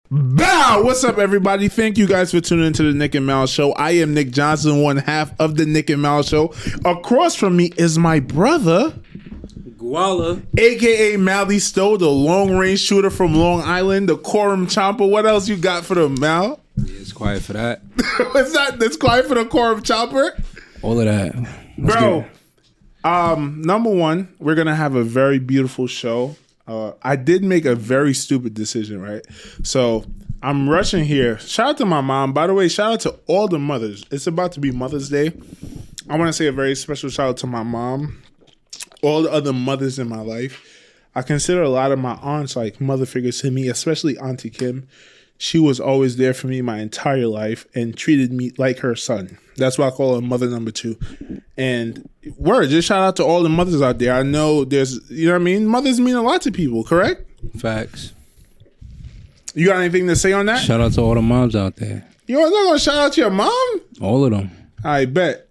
Bow! What's up, everybody? Thank you guys for tuning into the Nick and Mal Show. I am Nick Johnson, one half of the Nick and Mal Show. Across from me is my brother, Guala, a.k.a. Mally Stowe, the long-range shooter from Long Island, the Quorum Chomper. What else you got for the Mal? Yeah, it's quiet for that. It's quiet for the Quorum Chomper? All of that. Bro, number one, we're going to have a very beautiful show. I did make a very stupid decision, right? So I'm rushing here. Shout out to my mom. By the way, shout out to all the mothers. It's about to be Mother's Day. I want to say a very special shout out to my mom, all the other mothers in my life. I consider a lot of my aunts like mother figures to me, especially Auntie Kim. She was always there for me my entire life and treated me like her son. That's why I call her mother number two. And just shout out to all the mothers out there. I know there's, you know what I mean? Mothers mean a lot to people, correct? Facts. You got anything to say on that? Shout out to all the moms out there. You're not going to shout out to your mom? All of them. I bet.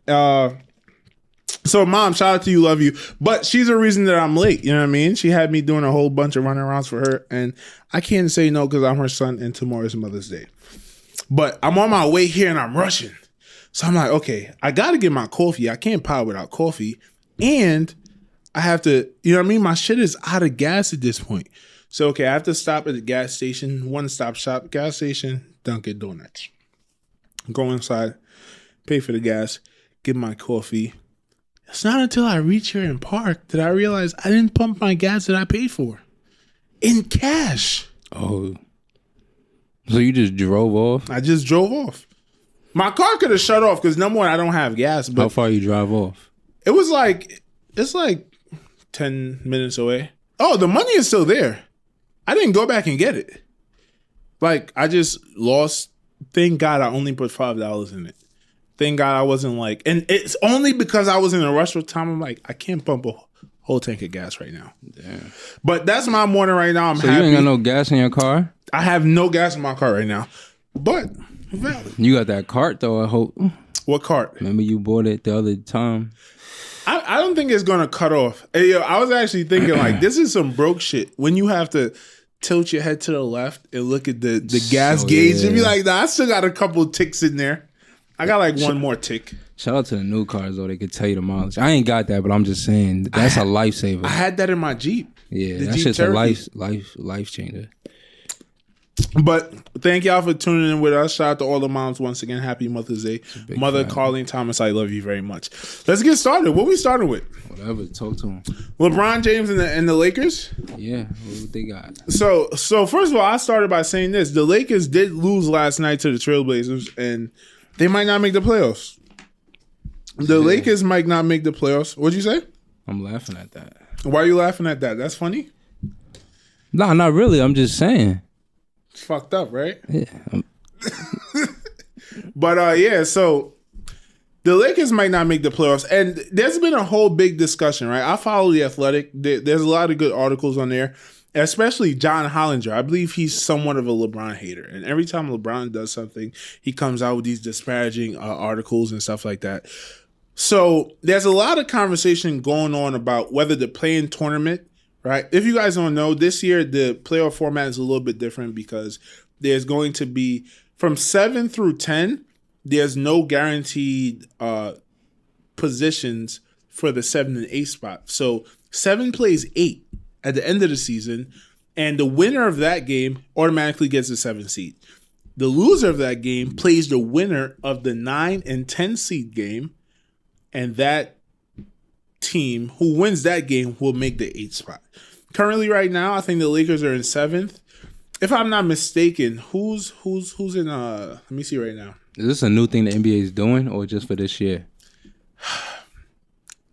So, Mom, shout out to you, love you. But she's the reason that I'm late, you know what I mean? She had me doing a whole bunch of runarounds for her, and I can't say no because I'm her son, and tomorrow's Mother's Day. But I'm on my way here, and I'm rushing. So I'm like, okay, I got to get my coffee. I can't power without coffee. And I have to, you know what I mean? My shit is out of gas at this point. So, okay, I have to stop at the gas station, one-stop shop, gas station, Dunkin' Donuts. Go inside, pay for the gas, get my coffee. It's not until I reach here and park that I realize I didn't pump my gas that I paid for in cash. Oh. So you just drove off? I just drove off. My car could have shut off because number one, I don't have gas. But how far you drive off? It's like 10 minutes away. Oh, the money is still there. I didn't go back and get it. Like, I just lost. Thank God I only put $5 in it. Thank God I wasn't like, and it's only because I was in a rush with time. I'm like, I can't pump a whole tank of gas right now. Damn. But that's my morning right now. I'm happy. So you ain't got no gas in your car? I have no gas in my car right now. But valid. You got that cart though, I hope. What cart? Remember you bought it the other time? I don't think it's gonna cut off. Hey, yo, I was actually thinking like this is some broke shit. When you have to tilt your head to the left and look at the gas gauge and be like, nah, I still got a couple ticks in there. I got like one more tick. Shout out to the new cars though. They could tell you the mileage. I ain't got that, but I'm just saying that's a lifesaver. I had that in my Jeep. Yeah, the that's Jeep just Cherokee. a life changer. But thank y'all for tuning in with us. Shout out to all the moms once again. Happy Mother's Day. Mother fan. Colleen Thomas, I love you very much. Let's get started. What we started with? Whatever. Talk to him. LeBron James and the Lakers? Yeah, what they got? So first of all, I started by saying this. The Lakers did lose last night to the Trailblazers, and they might not make the playoffs. The Lakers might not make the playoffs. What'd you say? I'm laughing at that. Why are you laughing at that? That's funny? No, not really. I'm just saying. It's fucked up, right? Yeah. But yeah, so the Lakers might not make the playoffs. And there's been a whole big discussion, right? I follow The Athletic. There's a lot of good articles on there, especially John Hollinger. I believe he's somewhat of a LeBron hater. And every time LeBron does something, he comes out with these disparaging articles and stuff like that. So there's a lot of conversation going on about whether the play-in tournament, right? If you guys don't know, this year the playoff format is a little bit different because there's going to be from 7 through 10, there's no guaranteed positions for the 7 and 8 spot. So 7 plays 8 at the end of the season, and the winner of that game automatically gets the 7 seed. The loser of that game plays the winner of the 9 and 10 seed game, and that team who wins that game will make the 8th spot. Currently, right now, I think the Lakers are in 7th. If I'm not mistaken, who's in? Let me see right now. Is this a new thing the NBA is doing, or just for this year?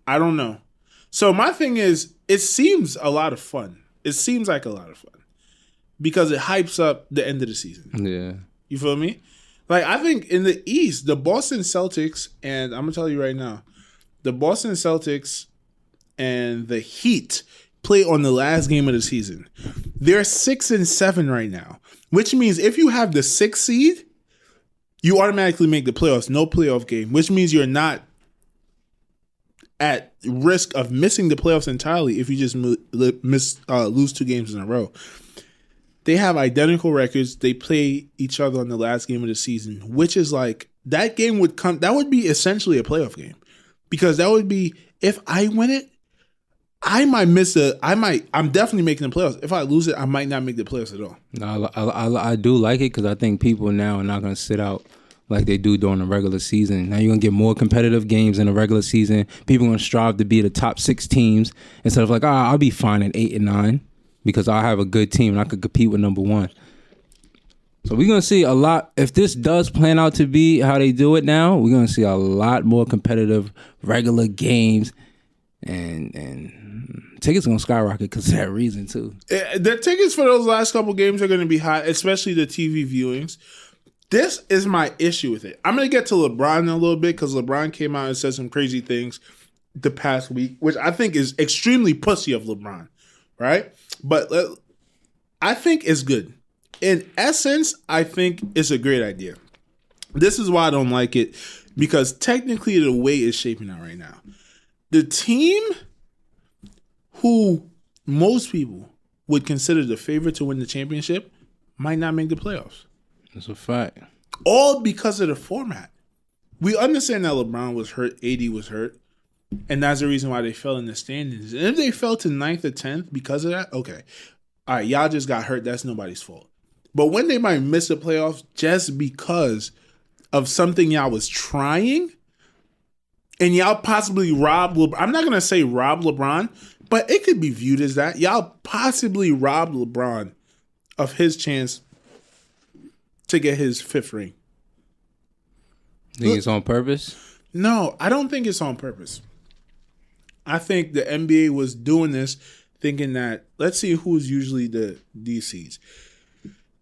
I don't know. So my thing is, it seems a lot of fun. It seems like a lot of fun because it hypes up the end of the season. Yeah, you feel me? Like I think in the East, the Boston Celtics, and I'm gonna tell you right now, the Boston Celtics and the Heat play on the last game of the season. They're 6 and 7 right now, which means if you have the 6th seed, you automatically make the playoffs. No playoff game, which means you're not at risk of missing the playoffs entirely if you just lose 2 games in a row. They have identical records. They play each other on the last game of the season, which is like that game would come. That would be essentially a playoff game because that would be if I win it, I might miss a. I'm definitely making the playoffs. If I lose it, I might not make the playoffs at all. No, I do like it because I think people now are not going to sit out like they do during the regular season. Now you're going to get more competitive games in the regular season. People are going to strive to be the top 6 teams instead of like, I'll be fine at 8 and 9 because I have a good team and I could compete with number 1. So we're going to see a lot. If this does plan out to be how they do it now, we're going to see a lot more competitive regular games and tickets are going to skyrocket because of that reason too. The tickets for those last couple games are going to be high, especially the TV viewings. This is my issue with it. I'm going to get to LeBron in a little bit because LeBron came out and said some crazy things the past week, which I think is extremely pussy of LeBron, right? But I think it's good. In essence, I think it's a great idea. This is why I don't like it, because technically the way it's shaping out right now, the team who most people would consider the favorite to win the championship might not make the playoffs. That's a fact. All because of the format. We understand that LeBron was hurt, AD was hurt, and that's the reason why they fell in the standings. And if they fell to 9th or 10th because of that, okay. All right, y'all just got hurt. That's nobody's fault. But when they might miss the playoffs just because of something y'all was trying, and y'all possibly robbed LeBron. I'm not going to say rob LeBron, but it could be viewed as that. Y'all possibly robbed LeBron of his chance to get his 5th ring. Think it's on purpose? No, I don't think it's on purpose. I think the NBA was doing this thinking that, let's see who's usually the DCs.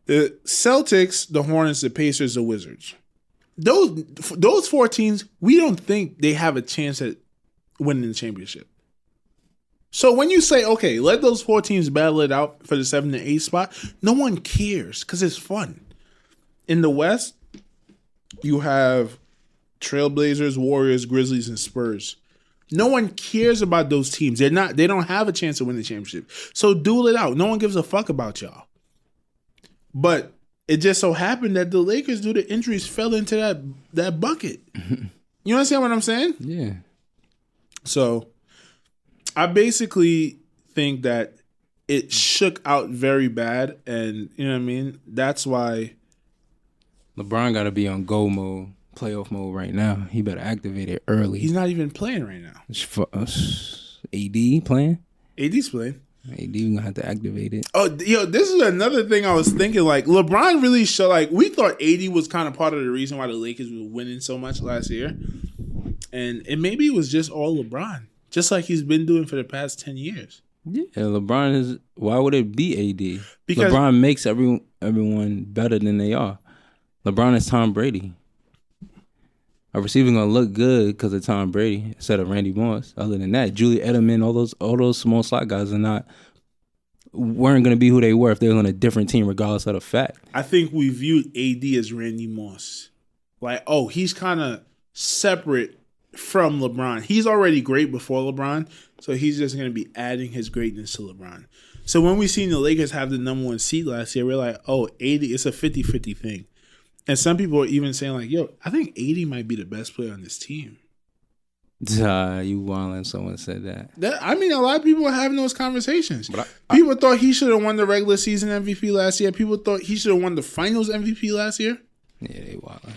The Celtics, the Hornets, the Pacers, the Wizards. Those 4 teams, we don't think they have a chance at winning the championship. So when you say, okay, let those 4 teams battle it out for the 7 and 8 spot, no one cares because it's fun. In the West, you have Trailblazers, Warriors, Grizzlies, and Spurs. No one cares about those teams. They don't have a chance to win the championship. So duel it out. No one gives a fuck about y'all. But it just so happened that the Lakers, due to injuries, fell into that bucket. You understand what I'm saying? Yeah. So I basically think that it shook out very bad, and you know what I mean? That's why LeBron got to be on go mode, playoff mode right now. He better activate it early. He's not even playing right now. It's for us. AD playing? AD's playing. AD going to have to activate it. Oh, yo, this is another thing I was thinking. Like, LeBron really showed, like, we thought AD was kind of part of the reason why the Lakers were winning so much last year. And maybe it was just all LeBron, just like he's been doing for the past 10 years. Yeah, LeBron is. Why would it be AD? Because LeBron makes everyone better than they are. LeBron is Tom Brady. A receiver gonna look good because of Tom Brady instead of Randy Moss. Other than that, Julian Edelman, all those small slot guys weren't gonna be who they were if they were on a different team, regardless of the fact. I think we viewed AD as Randy Moss. Like, oh, he's kind of separate from LeBron. He's already great before LeBron, so he's just gonna be adding his greatness to LeBron. So when we seen the Lakers have the number 1 seed last year, we're like, oh, AD, it's a 50-50 thing. And some people are even saying, like, yo, I think AD might be the best player on this team. You wildin', someone said that. I mean, a lot of people are having those conversations. People thought he should have won the regular season MVP last year. People thought he should have won the finals MVP last year. Yeah, they wildin'.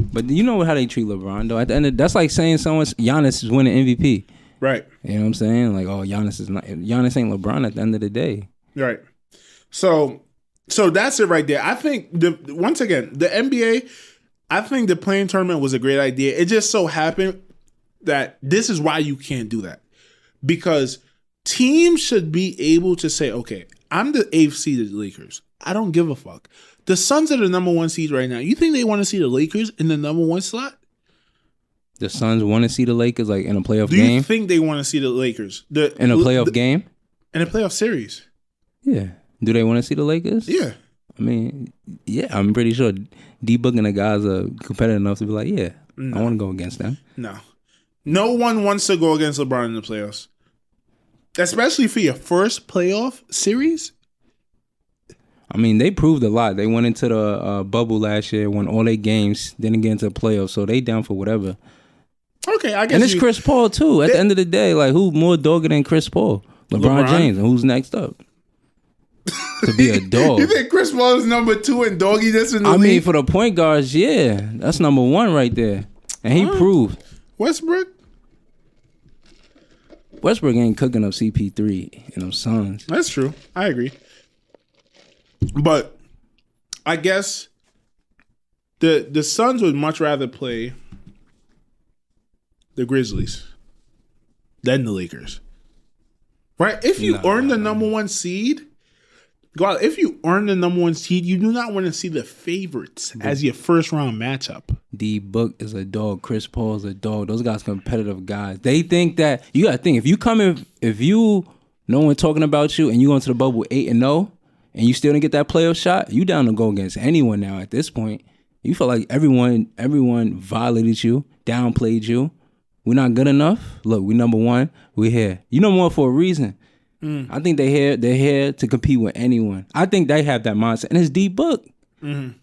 But you know how they treat LeBron, though. At the end that's like saying Giannis is winning MVP. Right. You know what I'm saying? Like, oh, Giannis ain't LeBron at the end of the day. Right. So that's it right there. I think once again, the NBA, I think the playing tournament was a great idea. It just so happened that this is why you can't do that. Because teams should be able to say, okay, I'm the 8th seed of the Lakers. I don't give a fuck. The Suns are the number 1 seed right now. You think they want to see the Lakers in the number 1 slot? The Suns want to see the Lakers like in a playoff game? Do you think they want to see the Lakers? In a playoff game? In a playoff series. Yeah. Do they want to see the Lakers? Yeah. I mean, yeah, I'm pretty sure D-Book and the guys are competitive enough to be like, yeah, I want to go against them. No. No one wants to go against LeBron in the playoffs. Especially for your first playoff series. I mean, they proved a lot. They went into the bubble last year, won all their games, didn't get into the playoffs, so they down for whatever. Okay, I guess. And it's Chris Paul too. At the end of the day, like, who more dogged than Chris Paul? LeBron James. And who's next up? To be a dog. You think Chris Paul is number 2 in dogginess in the league? I mean, for the point guards, yeah, that's number 1 right there, and he proved. Westbrook ain't cooking up CP3 and them Suns. That's true. I agree. But I guess the Suns would much rather play the Grizzlies than the Lakers. Right? If you earn the number 1 seed, if you earn the number 1 seed, you do not want to see the favorites as your first round matchup. D Book is a dog. Chris Paul is a dog. Those guys competitive guys. They think that you gotta think if no one talking about you and you go into the bubble 8-0 and you still didn't get that playoff shot, you down to go against anyone now at this point. You feel like everyone violated you, downplayed you. We're not good enough. Look, we number 1. We're here. You number 1 for a reason. I think they're here to compete with anyone. I think they have that mindset, and it's D Book. Mm-hmm.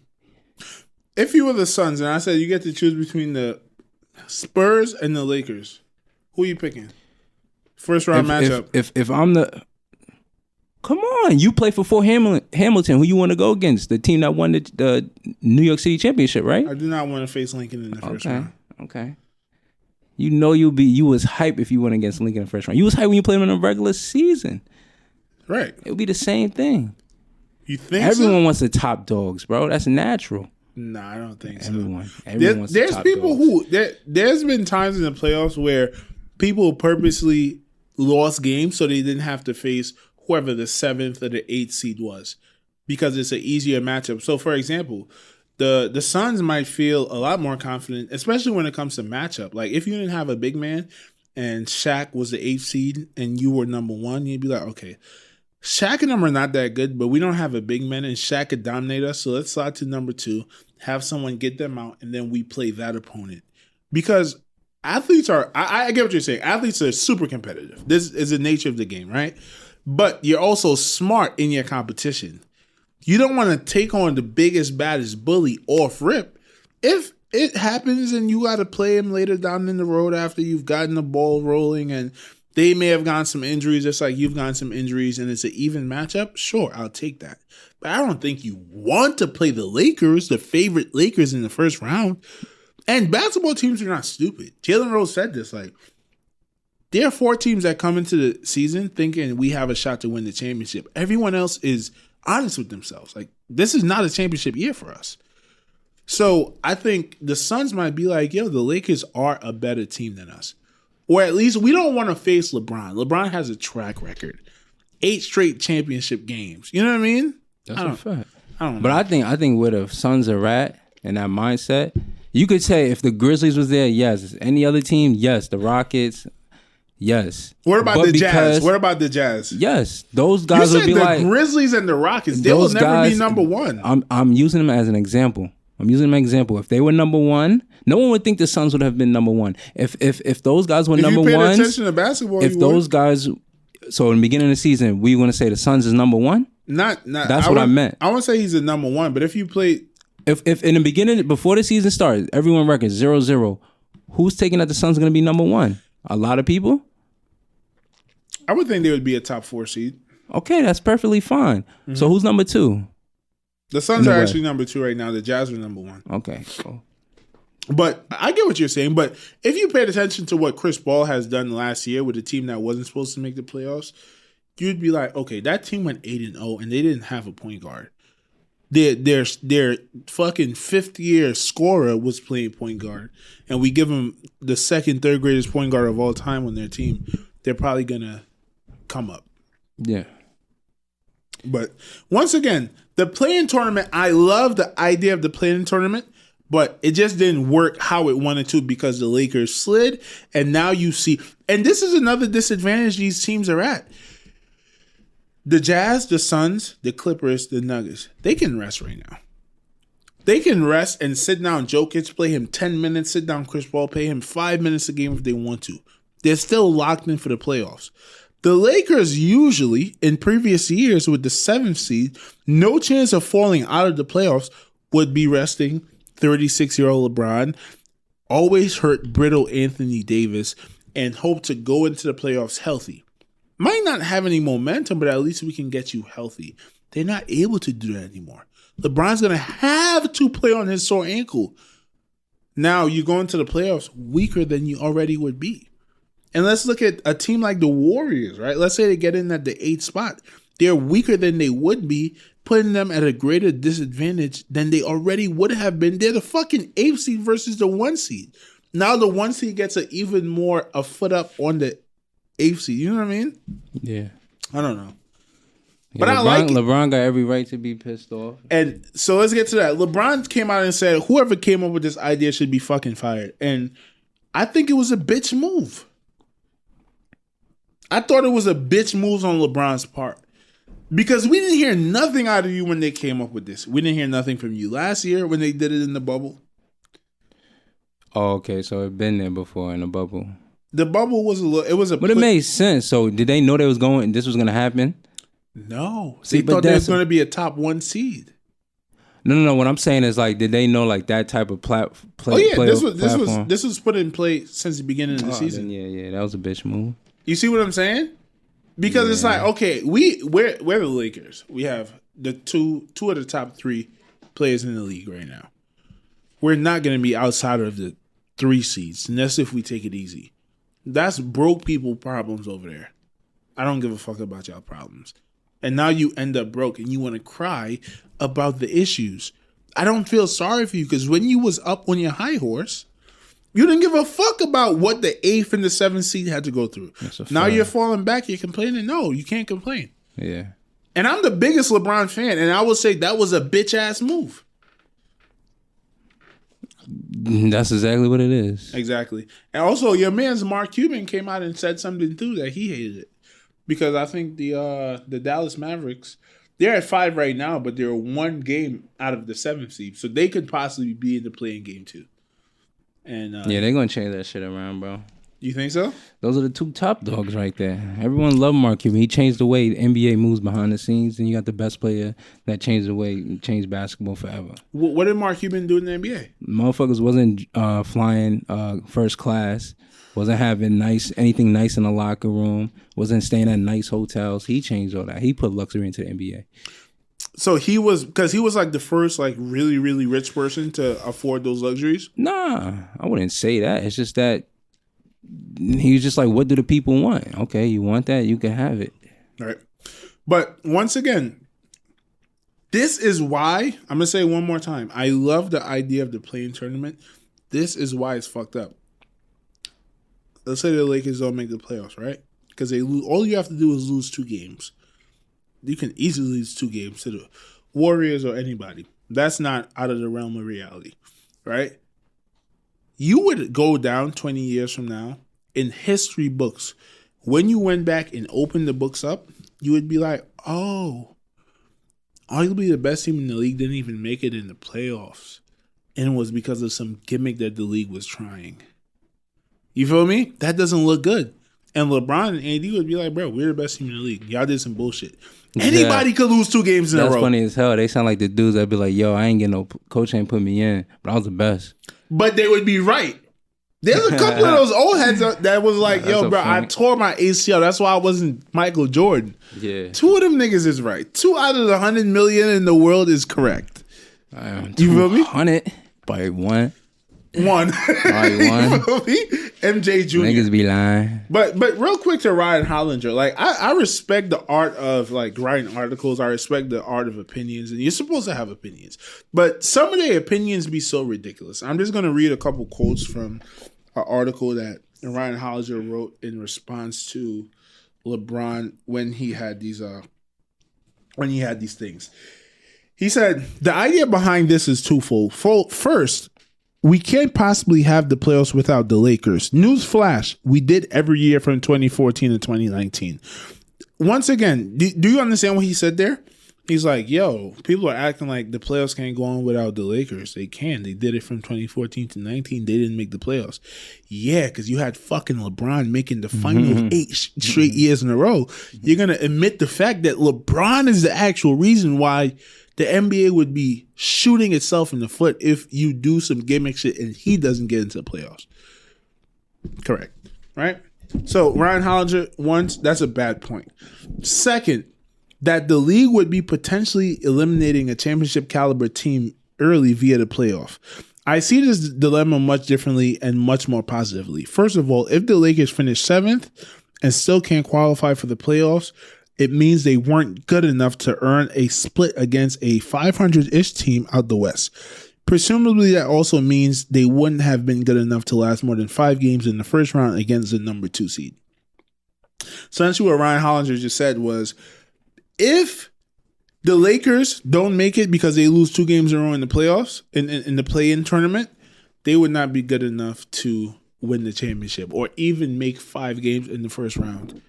If you were the Suns, and I said you get to choose between the Spurs and the Lakers, who are you picking? First round matchup. If I'm the, come on, you play for Fort Hamilton. Who you want to go against? The team that won the New York City championship, right? I do not want to face Lincoln in the first round. Okay. You know you was hype if you went against Lincoln in the first round. You was hype when you played them in the regular season. Right. It would be the same thing. You think everyone wants the top dogs, bro? That's natural. No, I don't think so. Everyone wants there's the top people dogs. There's been times in the playoffs where people purposely lost games so they didn't have to face whoever the 7th or the 8th seed was because it's an easier matchup. So, for example, the Suns might feel a lot more confident, especially when it comes to matchup. Like, if you didn't have a big man and Shaq was the 8th seed and you were number 1, you'd be like, okay, Shaq and them are not that good, but we don't have a big man and Shaq could dominate us, so let's slide to number 2, have someone get them out, and then we play that opponent. Because athletes are, I get what you're saying, athletes are super competitive. This is the nature of the game, right? But you're also smart in your competition. You don't want to take on the biggest, baddest bully off rip. If it happens and you got to play him later down in the road after you've gotten the ball rolling and they may have gotten some injuries just like you've gotten some injuries and it's an even matchup, sure, I'll take that. But I don't think you want to play the Lakers, the favorite Lakers in the first round. And basketball teams are not stupid. Jalen Rose said this, like, there are 4 teams that come into the season thinking we have a shot to win the championship. Everyone else is honest with themselves. Like, this is not a championship year for us. So I think the Suns might be like, yo, the Lakers are a better team than us. Or at least we don't want to face LeBron. LeBron has a track record. 8 straight championship games. You know what I mean? That's a fact. I don't know. But I think where the Suns are at and that mindset, you could say if the Grizzlies was there, yes. Any other team, yes. The Rockets, yes. What about the Jazz? What about the Jazz? Yes. Those guys would be like the Grizzlies and the Rockets. They will never be number 1. I'm using them as an example. If they were number 1, no one would think the Suns would have been number 1. If those guys were number 1, if you paid attention to basketball, if those guys, so in the beginning of the season, we want to say the Suns is number 1. Not. That's what I meant. I wouldn't say he's a number 1, but if you played, if in the beginning before the season started, everyone records 0-0. Who's taking that the Suns are going to be number 1? A lot of people. I would think they would be a top 4 seed. Okay, that's perfectly fine. Mm-hmm. So who's number 2? The Suns are actually number 2 right now. The Jazz are number 1. Okay, cool. But I get what you're saying. But if you paid attention to what Chris Paul has done last year with a team that wasn't supposed to make the playoffs, you'd be like, okay, that team went 8-0 and they didn't have a point guard. Their fucking 5th year scorer was playing point guard, and we give them the 2nd, 3rd greatest point guard of all time on their team. They're probably gonna come up. Yeah. But once again, the play-in tournament, I love the idea of the play-in tournament, but it just didn't work how it wanted to because the Lakers slid, and now you see, and this is another disadvantage these teams are at. The Jazz, the Suns, the Clippers, the Nuggets, they can rest right now. They can rest and sit down Jokic, play him 10 minutes, sit down Chris Paul, pay him 5 minutes a game if they want to. They're still locked in for the playoffs. The Lakers usually, in previous years with the 7th seed, no chance of falling out of the playoffs, would be resting 36-year-old LeBron, always hurt brittle Anthony Davis, and hope to go into the playoffs healthy. Might not have any momentum, but at least we can get you healthy. They're not able to do that anymore. LeBron's going to have to play on his sore ankle. Now you go into the playoffs weaker than you already would be. And let's look at a team like the Warriors, right? Let's say they get in at the 8th spot. They're weaker than they would be, putting them at a greater disadvantage than they already would have been. They're the fucking 8th seed versus the 1 seed. Now the 1 seed gets a foot up on the 8th seed. You know what I mean? Yeah. I don't know. Yeah, But I like it. LeBron got every right to be pissed off. And so let's get to that. LeBron came out and said whoever came up with this idea should be fucking fired. And I think it was a bitch move. I thought it was a bitch move on LeBron's part. Because we didn't hear nothing out of you when they came up with this. We didn't hear nothing from you last year when they did it in the bubble. Oh, okay. So it been there before in the bubble. The bubble was But it made sense. So did they know this was going to happen? No. See, they thought there was going to be a top 1 seed. No. What I'm saying is like, did they know like that type of platform? This was put in play since the beginning of the season. Yeah, that was a bitch move. You see what I'm saying? Because it's like, okay, we're the Lakers. We have the two of the top 3 players in the league right now. We're not going to be outside of the 3 seeds, and that's if we take it easy. That's broke people problems over there. I don't give a fuck about y'all problems. And now you end up broke and you want to cry about the issues. I don't feel sorry for you because when you was up on your high horse, you didn't give a fuck about what the 8th and the 7th seed had to go through. Now you're falling back. You're complaining. No, you can't complain. Yeah. And I'm the biggest LeBron fan, and I will say that was a bitch-ass move. That's exactly what it is. Exactly. And also, your man's Mark Cuban came out and said something, too, that he hated it. Because I think the Dallas Mavericks, they're at 5 right now, but they're 1 game out of the 7th seed. So they could possibly be in the play-in game, too. And yeah, they're going to change that shit around, bro. You think so? Those are the 2 top dogs right there. Everyone loved Mark Cuban. He changed the way the NBA moves behind the scenes, and you got the best player that changed the way, changed basketball forever. What did Mark Cuban do in the NBA? Motherfuckers wasn't flying first class, wasn't having anything nice in the locker room, wasn't staying at nice hotels. He changed all that. He put luxury into the NBA. So he was like the first like really, really rich person to afford those luxuries? Nah, I wouldn't say that. It's just that he was just like, what do the people want? Okay, you want that? You can have it. All right. But once again, this is why, I'm going to say it one more time. I love the idea of the play-in tournament. This is why it's fucked up. Let's say the Lakers don't make the playoffs, right? Because they lose. All you have to do is lose 2 games. You can easily lose 2 games to the Warriors or anybody. That's not out of the realm of reality, right? You would go down 20 years from now in history books. When you went back and opened the books up, you would be like, oh, arguably the best team in the league didn't even make it in the playoffs. And it was because of some gimmick that the league was trying. You feel me? That doesn't look good. And LeBron and AD would be like, bro, we're the best team in the league. Y'all did some bullshit. Anybody could lose 2 games in a row. That's funny as hell. They sound like the dudes that be like, yo, I ain't getting no, coach ain't put me in, but I was the best. But they would be right. There's a couple of those old heads that was like, yo, bro, I tore my ACL. That's why I wasn't Michael Jordan. Yeah. 2 of them niggas is right. 2 out of the 100 million in the world is correct. You feel me? 100 by 1. One. Right, one. MJ Jr. Niggas be lying. But real quick to Ryan Hollinger, like I respect the art of like writing articles. I respect the art of opinions, and you're supposed to have opinions. But some of their opinions be so ridiculous. I'm just gonna read a couple quotes from an article that Ryan Hollinger wrote in response to LeBron when he had these things. He said, the idea behind this is twofold. First, we can't possibly have the playoffs without the Lakers. Newsflash, we did every year from 2014 to 2019. Once again, do you understand what he said there? He's like, yo, people are acting like the playoffs can't go on without the Lakers. They can. They did it from 2014 to 19. They didn't make the playoffs. Yeah, because you had fucking LeBron making the finals 8 straight years in a row. You're going to admit the fact that LeBron is the actual reason why the NBA would be shooting itself in the foot if you do some gimmick shit and he doesn't get into the playoffs. Correct. Right? So Ryan Hollinger, once, that's a bad point. Second, that the league would be potentially eliminating a championship caliber team early via the playoff. I see this dilemma much differently and much more positively. First of all, if the Lakers finish 7th and still can't qualify for the playoffs, it means they weren't good enough to earn a split against a 500-ish team out the West. Presumably, that also means they wouldn't have been good enough to last more than 5 games in the first round against the number 2 seed. So essentially what Ryan Hollinger just said was, if the Lakers don't make it because they lose 2 games in a row in the playoffs, in the play-in tournament, they would not be good enough to win the championship or even make 5 games in the first round.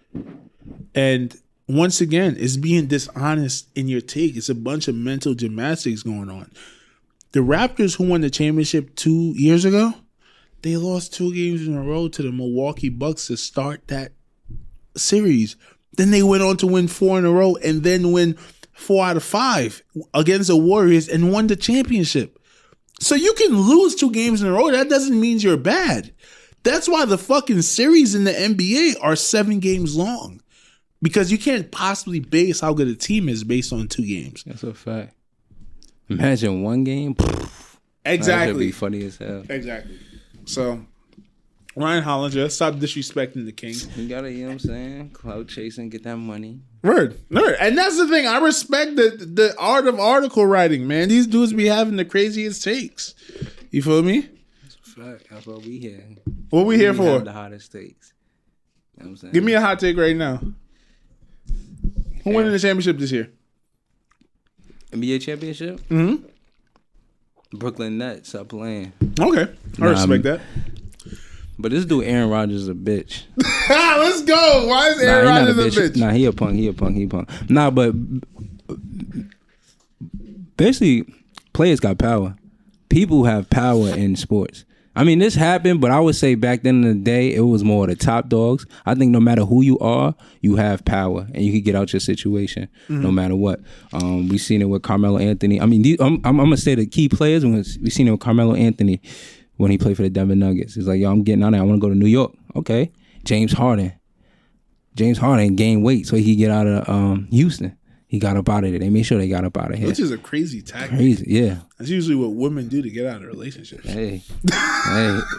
And once again, it's being dishonest in your take. It's a bunch of mental gymnastics going on. The Raptors, who won the championship 2 years ago, they lost 2 games in a row to the Milwaukee Bucks to start that series. Then they went on to win 4 in a row and then win 4 out of 5 against the Warriors and won the championship. So you can lose 2 games in a row. That doesn't mean you're bad. That's why the fucking series in the NBA are 7 games long. Because you can't possibly base how good a team is based on 2 games. That's a fact. Imagine 1 game. Exactly. That'd be funny as hell. Exactly. So Ryan Hollinger, stop disrespecting the king. You gotta, you know what I'm saying? Cloud chasing, get that money. Word. And that's the thing. I respect the art of article writing, man. These dudes be having the craziest takes. You feel me? That's a fact. That's what we here. What we here for? Have the hottest takes. You know what I'm saying? Give me a hot take right now. Who winning the championship this year? NBA championship? Mm-hmm. Brooklyn Nets. Stop playing. Okay. I respect that. But this dude Aaron Rodgers is a bitch. Let's go. Why is Aaron Rodgers a bitch? Nah, he a punk. Nah, but basically, players got power. People have power in sports. I mean, this happened, but I would say back then in the day, it was more the top dogs. I think no matter who you are, you have power, and you can get out your situation no matter what. We seen it with Carmelo Anthony. I mean, I'm gonna say the key players. We seen it with Carmelo Anthony when he played for the Denver Nuggets. He's like, yo, I'm getting out of there. I want to go to New York. Okay. James Harden gained weight so he could get out of Houston. He got up out of there. They made sure they got up out of here. Which is a crazy tactic. Crazy, yeah. That's usually what women do to get out of relationships. Hey,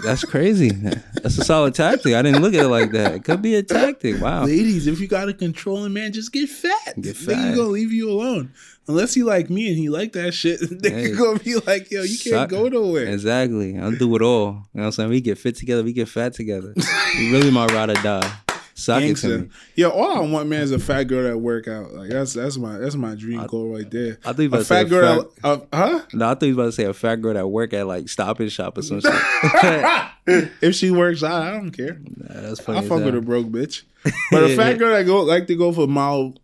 that's crazy. That's a solid tactic. I didn't look at it like that. It could be a tactic. Wow. Ladies, if you got a controlling man, just get fat. They ain't gonna leave you alone. Unless he like me and he like that shit, they gonna be like, yo, you can't go nowhere. Exactly. I'll do it all. You know what I'm saying? We get fit together, we get fat together. You really my ride or die. Suck it to me. Yo, all I want, man, is a fat girl that work out. Like that's my dream goal right there. I thought you about a fat girl. No, I thought you about to say a fat girl that work at like Stop and Shop or some shit. If she works out, I don't care. Nah, that's funny. I fuck with a broke bitch. But a fat girl that like to go for mile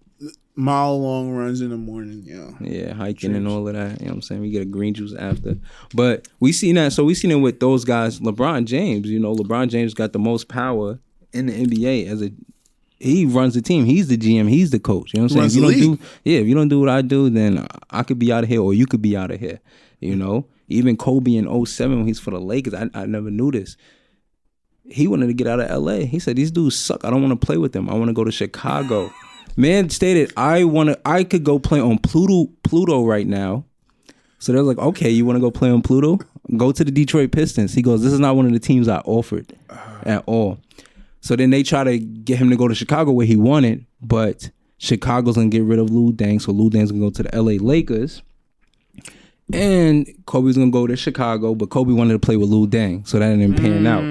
long runs in the morning, yeah, hiking and all of that. You know what I'm saying? We get a green juice after. But we seen that. So we seen it with those guys. LeBron James, LeBron James got the most power in the NBA he runs the team. He's the GM. He's the coach. You know what I'm saying? If you don't do what I do, then I could be out of here or you could be out of here. Even Kobe in 2007 when he's for the Lakers, I never knew this. He wanted to get out of LA. He said, these dudes suck. I don't want to play with them. I want to go to Chicago. Man stated, I could go play on Pluto right now. So they're like, okay, you want to go play on Pluto? Go to the Detroit Pistons. He goes, this is not one of the teams I offered at all. So then they try to get him to go to Chicago where he wanted, but Chicago's going to get rid of Lou Dang, so Lou Dang's going to go to the LA Lakers. And Kobe's going to go to Chicago, but Kobe wanted to play with Lou Dang, so that didn't pan out.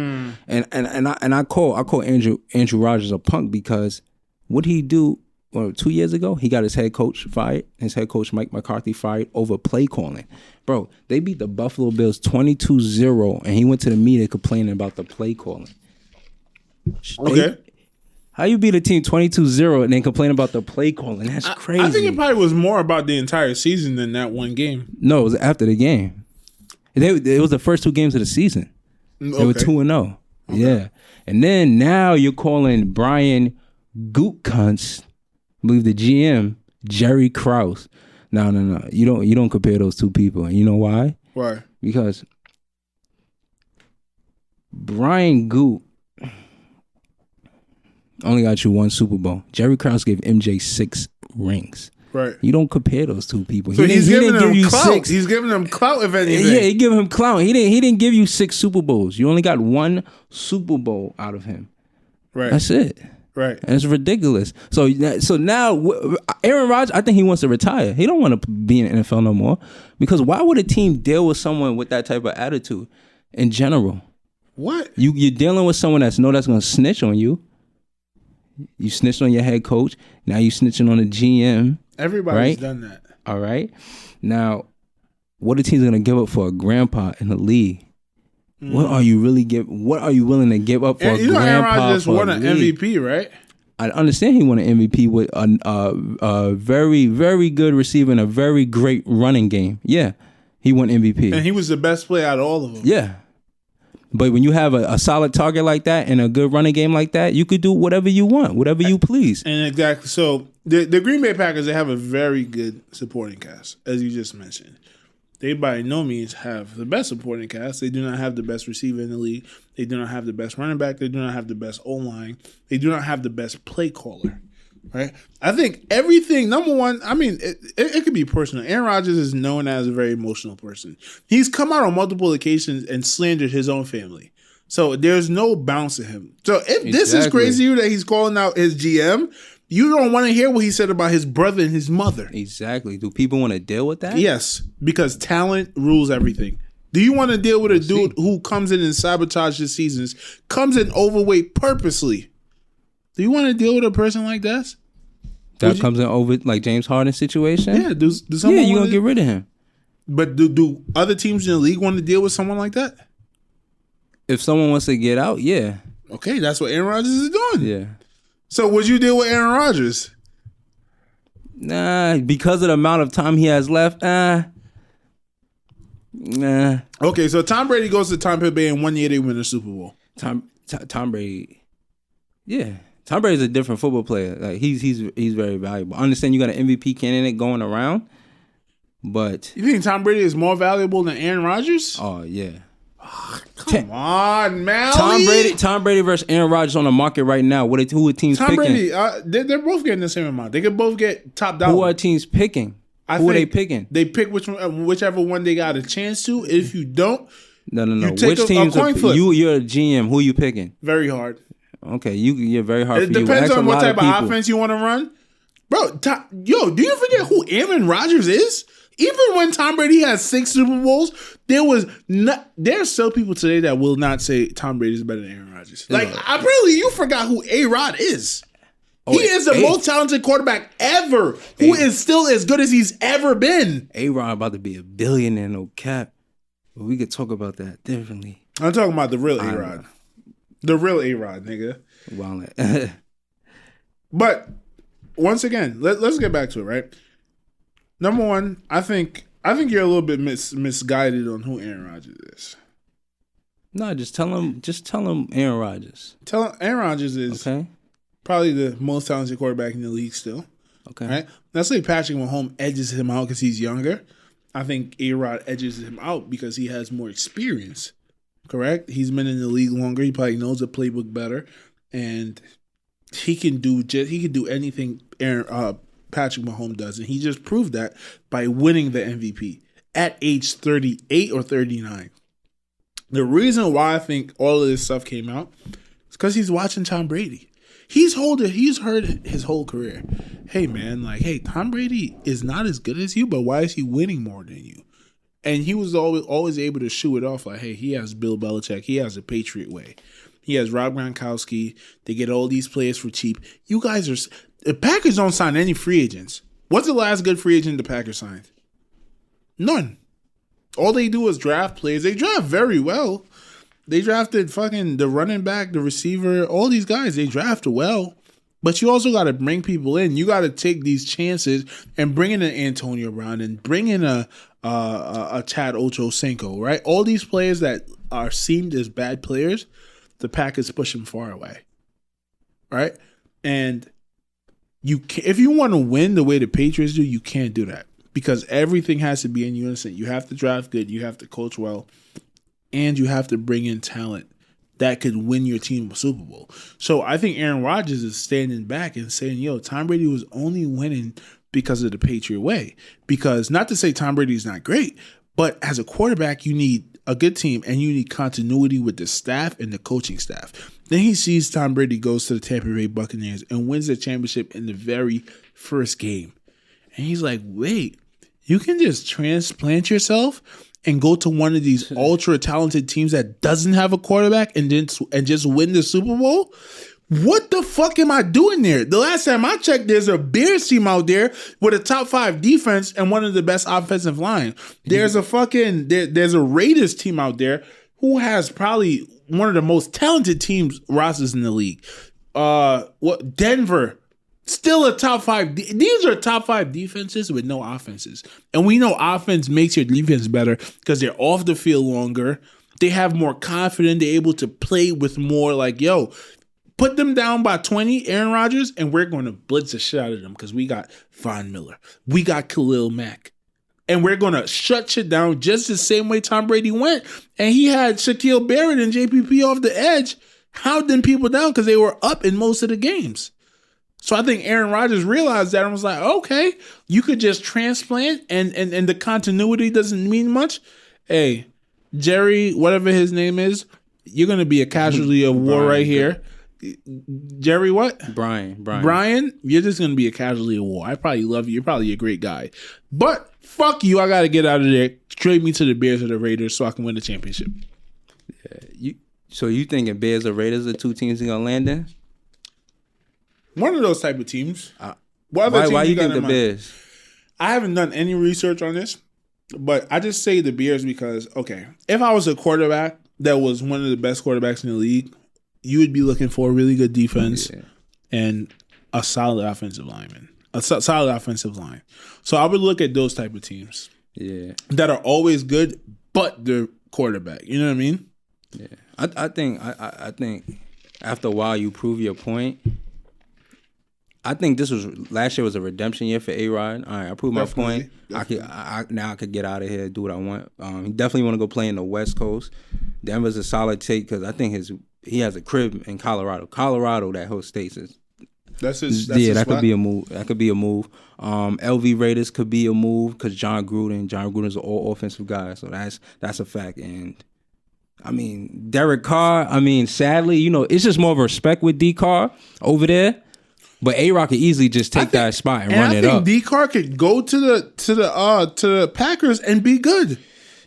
And I call Andrew Rodgers a punk because what he do 2 years ago, he got his head coach fired. His head coach, Mike McCarthy, fired over play calling. Bro, they beat the Buffalo Bills 22-0, and he went to the media complaining about the play calling. Okay. How you beat a team 22-0 and then complain about the play calling? That's crazy. I think it probably was more about the entire season than that one game. No, it was after the game. It was the first 2 games of the season. They were 2-0. Okay. Yeah. And then now you're calling Brian Gutekunst, I believe the GM, Jerry Krause. No. You don't compare those 2 people. And you know why? Why? Because Brian Goot only got you 1 Super Bowl. Jerry Krause gave MJ 6 rings. Right. You don't compare those 2 people. So he's giving them clout. 6. He's giving them clout, if anything. Yeah, he gave him clout. He didn't give you 6 Super Bowls. You only got 1 Super Bowl out of him. Right. That's it. Right. And it's ridiculous. So now Aaron Rodgers, I think he wants to retire. He don't want to be in the NFL no more. Because why would a team deal with someone with that type of attitude in general? What? You're dealing with someone that's going to snitch on you. You snitched on your head coach. Now you snitching on the GM. Everybody's done that. All right. Now, what are teams going to give up for a grandpa in the league? What are you willing to give up for a grandpa? Aaron Rodgers won an MVP, right? I understand he won an MVP with a very, very good receiver and a very great running game. Yeah, he won MVP. And he was the best player out of all of them. Yeah. But when you have a solid target like that and a good running game like that, you could do whatever you want, whatever you please. And exactly. So the Green Bay Packers, they have a very good supporting cast, as you just mentioned. They by no means have the best supporting cast. They do not have the best receiver in the league. They do not have the best running back. They do not have the best O-line. They do not have the best play caller. Right? I think everything, number one, I mean, it could be personal. Aaron Rodgers is known as a very emotional person. He's come out on multiple occasions and slandered his own family. So there's no bounce to him. So if this is crazy that he's calling out his GM, you don't want to hear what he said about his brother and his mother. Exactly. Do people want to deal with that? Yes, because talent rules everything. Do you want to deal with a dude who comes in and sabotages seasons, comes in overweight purposely? Do you want to deal with a person like that? That comes in over like James Harden situation? Yeah. Do someone you're going to get rid of him. But do other teams in the league want to deal with someone like that? If someone wants to get out, yeah. Okay, that's what Aaron Rodgers is doing. Yeah. So would you deal with Aaron Rodgers? Nah, because of the amount of time he has left, nah. Okay, so Tom Brady goes to Tampa Bay and 1 year they win the Super Bowl. Tom Brady, yeah. Tom Brady's a different football player. Like he's very valuable. I understand you got an MVP candidate going around, but you think Tom Brady is more valuable than Aaron Rodgers? Oh yeah. Come on, man. Tom Brady versus Aaron Rodgers on the market right now. Who are teams picking? Brady, they're both getting the same amount. They could both get top dollar. Who are teams picking? Who are they picking? They pick whichever one they got a chance to. If you don't, no. You take Which teams? You're a GM. Who are you picking? Very hard. Okay, you're very hard. It depends on what type of offense you want to run, bro. Do you forget who Aaron Rodgers is? Even when Tom Brady has 6 Super Bowls, there's still people today that will not say Tom Brady is better than Aaron Rodgers. Like, apparently you forgot who A-Rod is. He is the most talented quarterback ever, who is still as good as he's ever been. A-Rod about to be a billionaire, no cap. But we could talk about that differently. I'm talking about the real A-Rod. The real A-Rod, nigga. Wow. But once again, let's get back to it, right? Number one, I think you're a little bit misguided on who Aaron Rodgers is. No, just tell him Aaron Rodgers. Tell him Aaron Rodgers is probably the most talented quarterback in the league still. Okay. Right? Let's say Patrick Mahomes edges him out because he's younger. I think A-Rod edges him out because he has more experience. Correct? He's been in the league longer. He probably knows the playbook better. And he can do anything Patrick Mahomes does, and he just proved that by winning the MVP at age 38 or 39. The reason why I think all of this stuff came out is because he's watching Tom Brady. He's heard his whole career. Hey man, Tom Brady is not as good as you, but why is he winning more than you? And he was always able to shoo it off like, hey, he has Bill Belichick, he has a Patriot way. He has Rob Gronkowski. They get all these players for cheap. You guys the Packers don't sign any free agents. What's the last good free agent the Packers signed? None. All they do is draft players. They draft very well. They drafted fucking the running back, the receiver, all these guys. They drafted well. But you also got to bring people in. You got to take these chances and bring in an Antonio Brown and bring in a Chad Ochocinco, right? All these players that are seemed as bad players, the Packers push them far away, right? And if you want to win the way the Patriots do, you can't do that because everything has to be in unison. You have to draft good, you have to coach well, and you have to bring in talent that could win your team a Super Bowl. So I think Aaron Rodgers is standing back and saying, yo, Tom Brady was only winning because of the Patriot way. Because not to say Tom Brady is not great, but as a quarterback, you need a good team and you need continuity with the staff and the coaching staff. Then he sees Tom Brady goes to the Tampa Bay Buccaneers and wins the championship in the very first game. And he's like, wait, you can just transplant yourself and go to one of these ultra talented teams that doesn't have a quarterback and just win the Super Bowl? What the fuck am I doing there? The last time I checked, there's a Bears team out there with a top 5 defense and one of the best offensive line. There's there's a Raiders team out there who has probably one of the most talented teams rosters in the league. Denver, still a top 5. These are top 5 defenses with no offenses. And we know offense makes your defense better because they're off the field longer. They have more confidence. They're able to play with more like, yo, put them down by 20, Aaron Rodgers, and we're going to blitz the shit out of them because we got Von Miller. We got Khalil Mack. And we're going to shut shit down just the same way Tom Brady went. And he had Shaquille Barrett and JPP off the edge, hounding people down because they were up in most of the games. So I think Aaron Rodgers realized that and was like, okay, you could just transplant and the continuity doesn't mean much. Hey, Jerry, whatever his name is, you're going to be a casualty of war right here. Jerry what? Brian, you're just going to be a casualty of war. I probably love you. You're probably a great guy. But fuck you. I got to get out of there. Trade me to the Bears or the Raiders so I can win the championship. Yeah, so you thinking Bears or Raiders are 2 teams you're going to land in? One of those type of teams. Why you think the Bears? I haven't done any research on this, but I just say the Bears because, okay, if I was a quarterback that was one of the best quarterbacks in the league, you would be looking for a really good defense and a solid offensive lineman, solid offensive line. So I would look at those type of teams that are always good, but they're quarterback. You know what I mean? Yeah, I think after a while you prove your point. I think last year was a redemption year for A-Rod. All right, I proved my point. Definitely. I could get out of here, do what I want. He definitely want to go play in the West Coast. Denver's a solid take because I think he has a crib in Colorado. Colorado, that whole state is. That's his could be a move. That could be a move. LV Raiders could be a move because John Gruden's an all offensive guy, so that's a fact. And I mean, Derek Carr. I mean, sadly, it's just more of a respect with D Carr over there. But A-Rock could easily just take that spot and run it up. I think D-Car could go to the Packers and be good.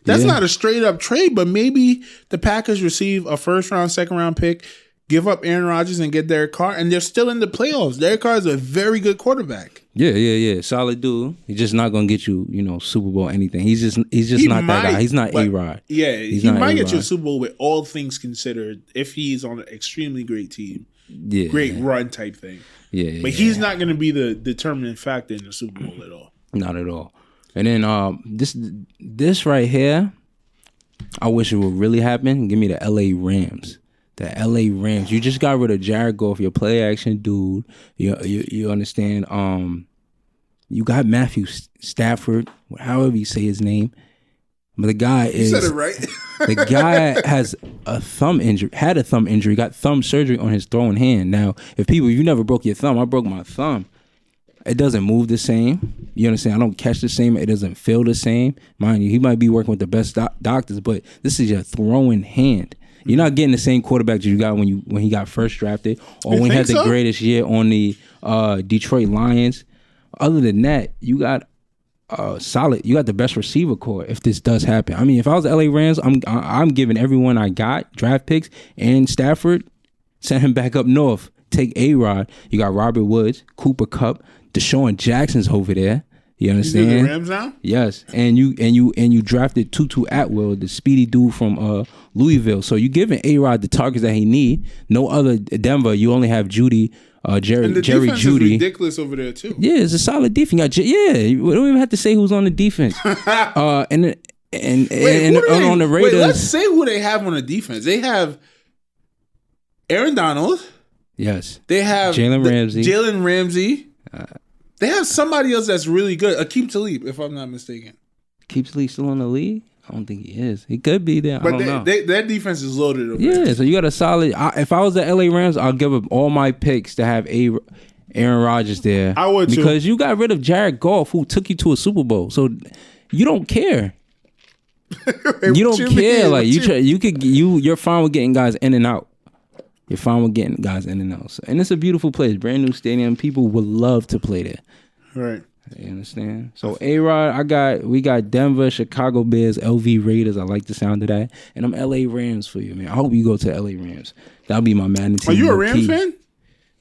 That's not a straight up trade, but maybe the Packers receive a first round, second round pick, give up Aaron Rodgers and get Derek Carr, and they're still in the playoffs. Derek Carr is a very good quarterback. Yeah. Solid dude. He's just not gonna get you, Super Bowl anything. He's just not that guy. He's not A-Rod. Yeah, he might get you a Super Bowl with all things considered if he's on an extremely great team. Yeah. Great run type thing. Yeah. But he's not going to be the determining factor in the Super Bowl at all. Not at all. And then this right here, I wish it would really happen. Give me the LA Rams. The LA Rams. You just got rid of Jared Goff, your play action dude. You understand? You got Matthew Stafford, however you say his name. But the guy is. You said it right. The guy has a thumb injury, got thumb surgery on his throwing hand. Now, if you never broke your thumb, I broke my thumb. It doesn't move the same. You understand? I don't catch the same. It doesn't feel the same. Mind you, he might be working with the best doctors, but this is your throwing hand. You're not getting the same quarterback that you got when he got first drafted or when he had the greatest year on the Detroit Lions. Other than that, you got solid. You got the best receiver core if this does happen. I mean, if I was the LA Rams, I'm giving everyone I got draft picks and Stafford, send him back up north. Take A-Rod. You got Robert Woods, Cooper Kupp, Deshaun Jackson's over there. You understand? He's with the Rams now? Yes, and you drafted Tutu Atwell, the speedy dude from Louisville. So you giving A-Rod the targets that he need. No other Denver. You only have Judy, Jerry defense Judy. Is ridiculous over there too. Yeah, it's a solid defense. We don't even have to say who's on the defense. And on the Raiders. Wait, let's say who they have on the defense. They have Aaron Donald. Yes. They have Jalen Ramsey. They have somebody else that's really good. Akeem Talib, if I'm not mistaken. Akeem Talib still in the league? I don't think he is. He could be there. But I don't know. Their defense is loaded over there. Yeah, so you got a solid. If I was the LA Rams, I'll give up all my picks to have Aaron Rodgers there. I would because you got rid of Jared Goff, who took you to a Super Bowl. So you don't care. You don't care. Like you're fine with getting guys in and out. You're fine with getting guys in and out. So, and it's a beautiful place, brand new stadium. People would love to play there. Right. You understand? So A-Rod, we got Denver, Chicago Bears, LV Raiders. I like the sound of that. And I'm LA Rams for you, man. I hope you go to LA Rams. That'll be my man. Are you a Rams fan?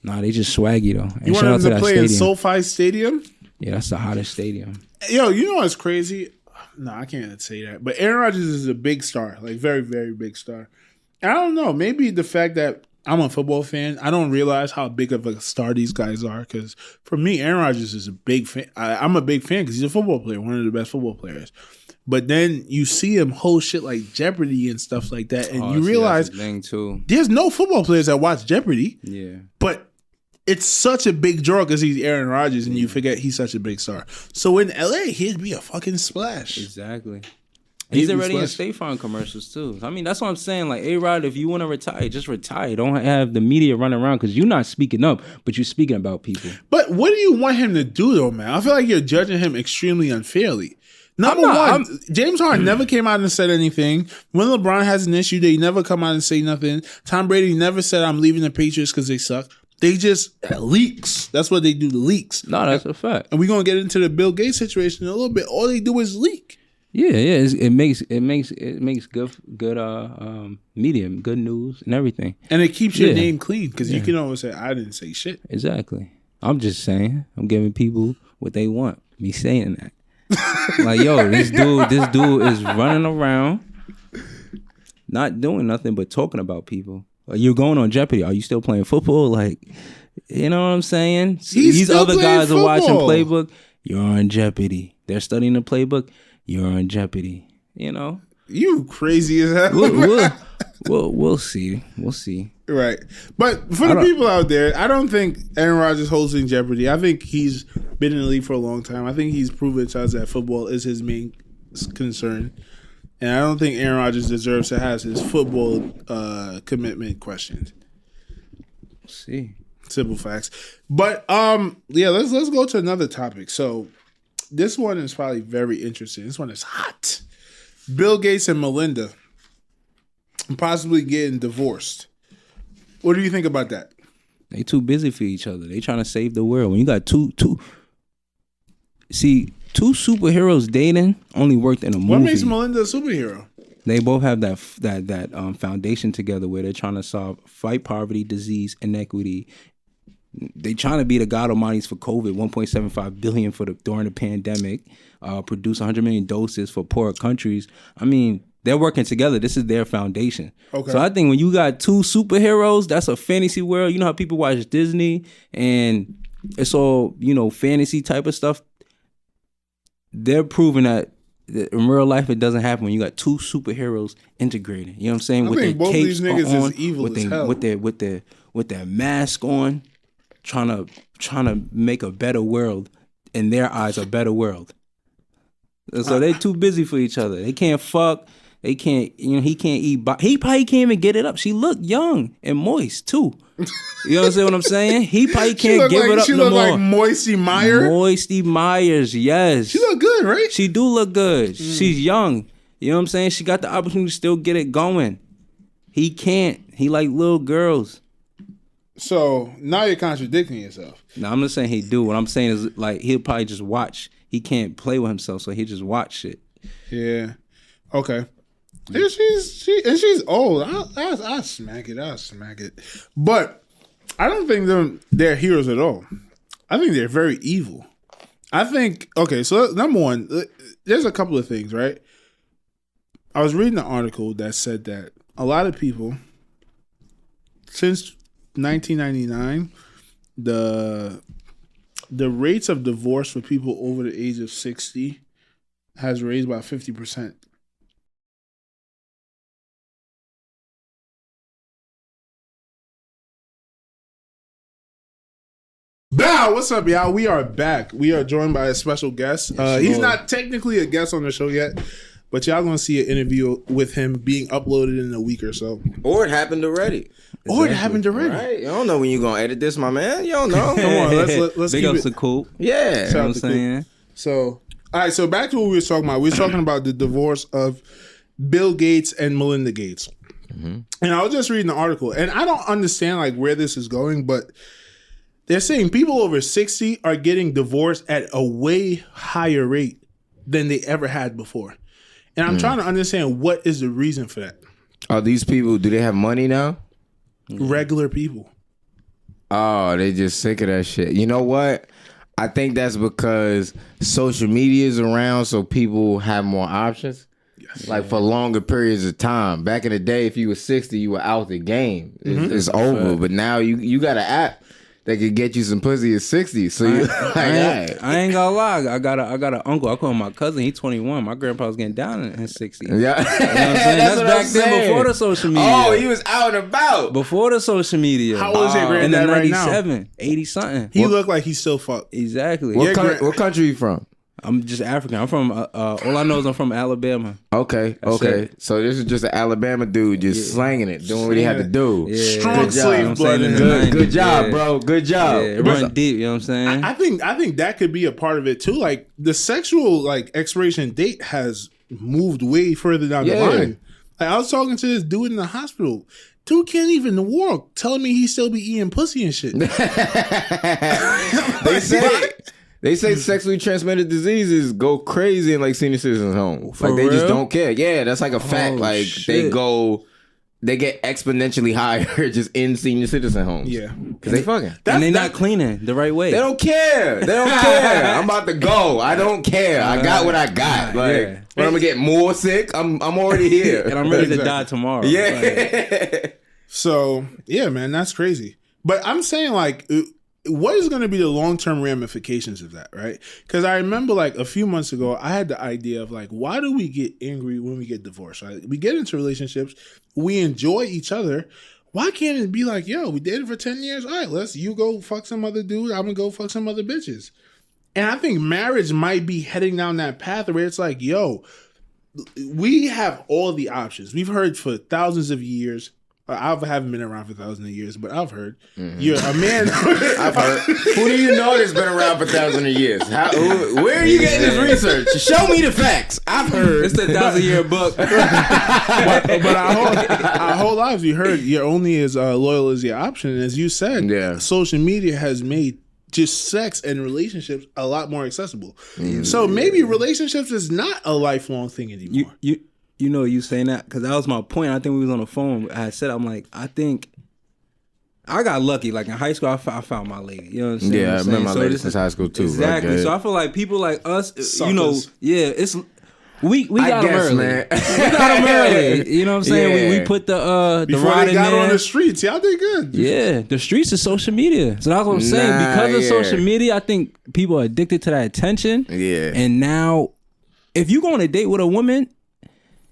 Nah, they just swaggy though. And you want them to play in SoFi Stadium? Yeah, that's the hottest stadium. Yo, you know what's crazy? No, I can't say that. But Aaron Rodgers is a big star, like very, very big star. And I don't know. Maybe the fact that I'm a football fan, I don't realize how big of a star these guys are. Because for me, Aaron Rodgers is a big fan. I'm a big fan because he's a football player, one of the best football players. But then you see him host shit like Jeopardy and stuff like that, and you realize that's the thing too. There's no football players that watch Jeopardy. Yeah, but it's such a big draw because he's Aaron Rodgers, and you forget he's such a big star. So in LA, he'd be a fucking splash. Exactly. He's already in State Farm commercials too. I mean, that's what I'm saying. Like, A-Rod, if you want to retire, just retire. Don't have the media running around because you're not speaking up, but you're speaking about people. But what do you want him to do, though, man? I feel like you're judging him extremely unfairly. Number one, James Harden never came out and said anything. When LeBron has an issue, they never come out and say nothing. Tom Brady never said, I'm leaving the Patriots because they suck. They just leaks. That's what they do, the leaks. No, that's a fact. And we're going to get into the Bill Gates situation in a little bit. All they do is leak. Yeah. It makes good medium, good news, and everything. And it keeps your name clean because you can always say, I didn't say shit. Exactly. I'm just saying. I'm giving people what they want. Me saying that. Like, yo, this dude is running around, not doing nothing but talking about people. You're going on Jeopardy. Are you still playing football? Like, you know what I'm saying? These other guys are watching Playbook. You're on Jeopardy. They're studying the playbook. You're on Jeopardy. You know? You crazy as hell. We'll see. We'll see. Right. But for the people out there, I don't think Aaron Rodgers hosting Jeopardy. I think he's been in the league for a long time. I think he's proven to us that football is his main concern. And I don't think Aaron Rodgers deserves to have his football commitment questioned. We'll see. Simple facts. But let's go to another topic. So this one is probably very interesting. This one is hot. Bill Gates and Melinda possibly getting divorced. What do you think about that? They too busy for each other. They trying to save the world. When you got two superheroes dating only worked in a movie. What makes Melinda a superhero? They both have that foundation together where they're trying to fight poverty, disease, inequity. They trying to be the God Almighty's for COVID, 1.75 billion during the pandemic, produce 100 million doses for poorer countries. I mean, they're working together. This is their foundation. Okay. So I think when you got two superheroes, that's a fantasy world. You know how people watch Disney and it's all, fantasy type of stuff. They're proving that in real life it doesn't happen when you got two superheroes integrating. You know what I'm saying? I think both of these niggas is evil as hell. With their mask on, trying to make a better world, in their eyes, a better world. So they too busy for each other. They can't fuck. They can't, he can't eat. He probably can't even get it up. She looked young and moist too. You understand what I'm saying? He probably can't give it up no more. She look like Moisty Myers? Moisty Myers, yes. She look good, right? She do look good. She's young. You know what I'm saying? She got the opportunity to still get it going. He can't. He like little girls. So now you're contradicting yourself. No, I'm not saying he do. What I'm saying is like he'll probably just watch. He can't play with himself, so he just watch shit. Yeah. Okay. And she's old. I smack it. But I don't think they're heroes at all. I think they're very evil. I think, okay, so number one, there's a couple of things, right? I was reading an article that said that a lot of people, since 1999, the rates of divorce for people over the age of 60 has raised by 50%. Bow, what's up, y'all? We are back. We are joined by a special guest. He's not technically a guest on the show yet, but y'all gonna see an interview with him being uploaded in a week or so. Or it happened already. Or it happened already. Right? You don't know when you're gonna edit this, my man. You don't know. Come on, let's big keep ups it. to Cool. Yeah. You know what I'm saying? So, all right. So back to what we were talking about. We were talking about the divorce of Bill Gates and Melinda Gates. Mm-hmm. And I was just reading the article, and I don't understand like where this is going, but they're saying people over 60 are getting divorced at a way higher rate than they ever had before. And I'm trying to understand what is the reason for that. Are these people, do they have money now? Regular people. Oh, they just sick of that shit. You know what? I think that's because social media is around, so people have more options. Yes. Like for longer periods of time. Back in the day, if you were 60, you were out the game. It's over. But now you got an app that could get you some pussy at 60. So you I ain't gonna lie. I got an uncle. I call him my cousin. He's 21. My grandpa was getting down in 60. Yeah. You know what I'm saying? That's back then before the social media. Oh, he was out and about. Before the social media. How old is your granddad right now? 97, 80 something. He looked like he's still fucked. Exactly. What country you from? I'm just African. I'm from, all I know is I'm from Alabama. Okay. So this is just an Alabama dude just slanging it, doing what he had to do. Yeah. Strong slave blood. Good job, bro. Good job. Yeah, it run deep, you know what I'm saying? I think that could be a part of it too. Like the sexual like expiration date has moved way further down the line. Like, I was talking to this dude in the hospital. Dude can't even walk, telling me he still be eating pussy and shit. They say sexually transmitted diseases go crazy in like senior citizens' homes. Like they just don't care. Yeah, that's like a fact. Like shit. they get exponentially higher just in senior citizen homes. Yeah, because they fucking and they not cleaning the right way. They don't care. They don't care. I'm about to go. I don't care. I got what I got. Like, but I'm gonna get more sick. I'm already here, and I'm ready to die tomorrow. Yeah. So yeah, man, that's crazy. But I'm saying like, what is going to be the long-term ramifications of that, right? Because I remember like a few months ago, I had the idea of like, why do we get angry when we get divorced, right? We get into relationships, we enjoy each other. Why can't it be like, yo, we dated for 10 years. All right, you go fuck some other dude. I'm going to go fuck some other bitches. And I think marriage might be heading down that path where it's like, yo, we have all the options. We've heard for thousands of years. I haven't been around for thousands of years, but I've heard. You're a man. I've heard. Who do you know that's been around for thousands of years? Where are you getting this research? Show me the facts. I've heard. It's the 1,000-year book. but our whole lives, we heard you're only as loyal as your option. And as you said, social media has made just sex and relationships a lot more accessible. So maybe relationships is not a lifelong thing anymore. You know, you saying that because that was my point. I think we was on the phone. I said, I'm like, I think I got lucky. Like in high school, I found my lady. You know what I'm saying? Yeah, I remember my lady since high school too. Exactly. Like, so I feel like people like us, Suckers. you know, it's we got them early. Man. We got them early. You know what I'm saying? Yeah. We put the before rod they got in on there. the streets, y'all did good. Yeah, the streets is social media. So that's what I'm saying. Because of social media, I think people are addicted to that attention. Yeah. And now, if you go on a date with a woman,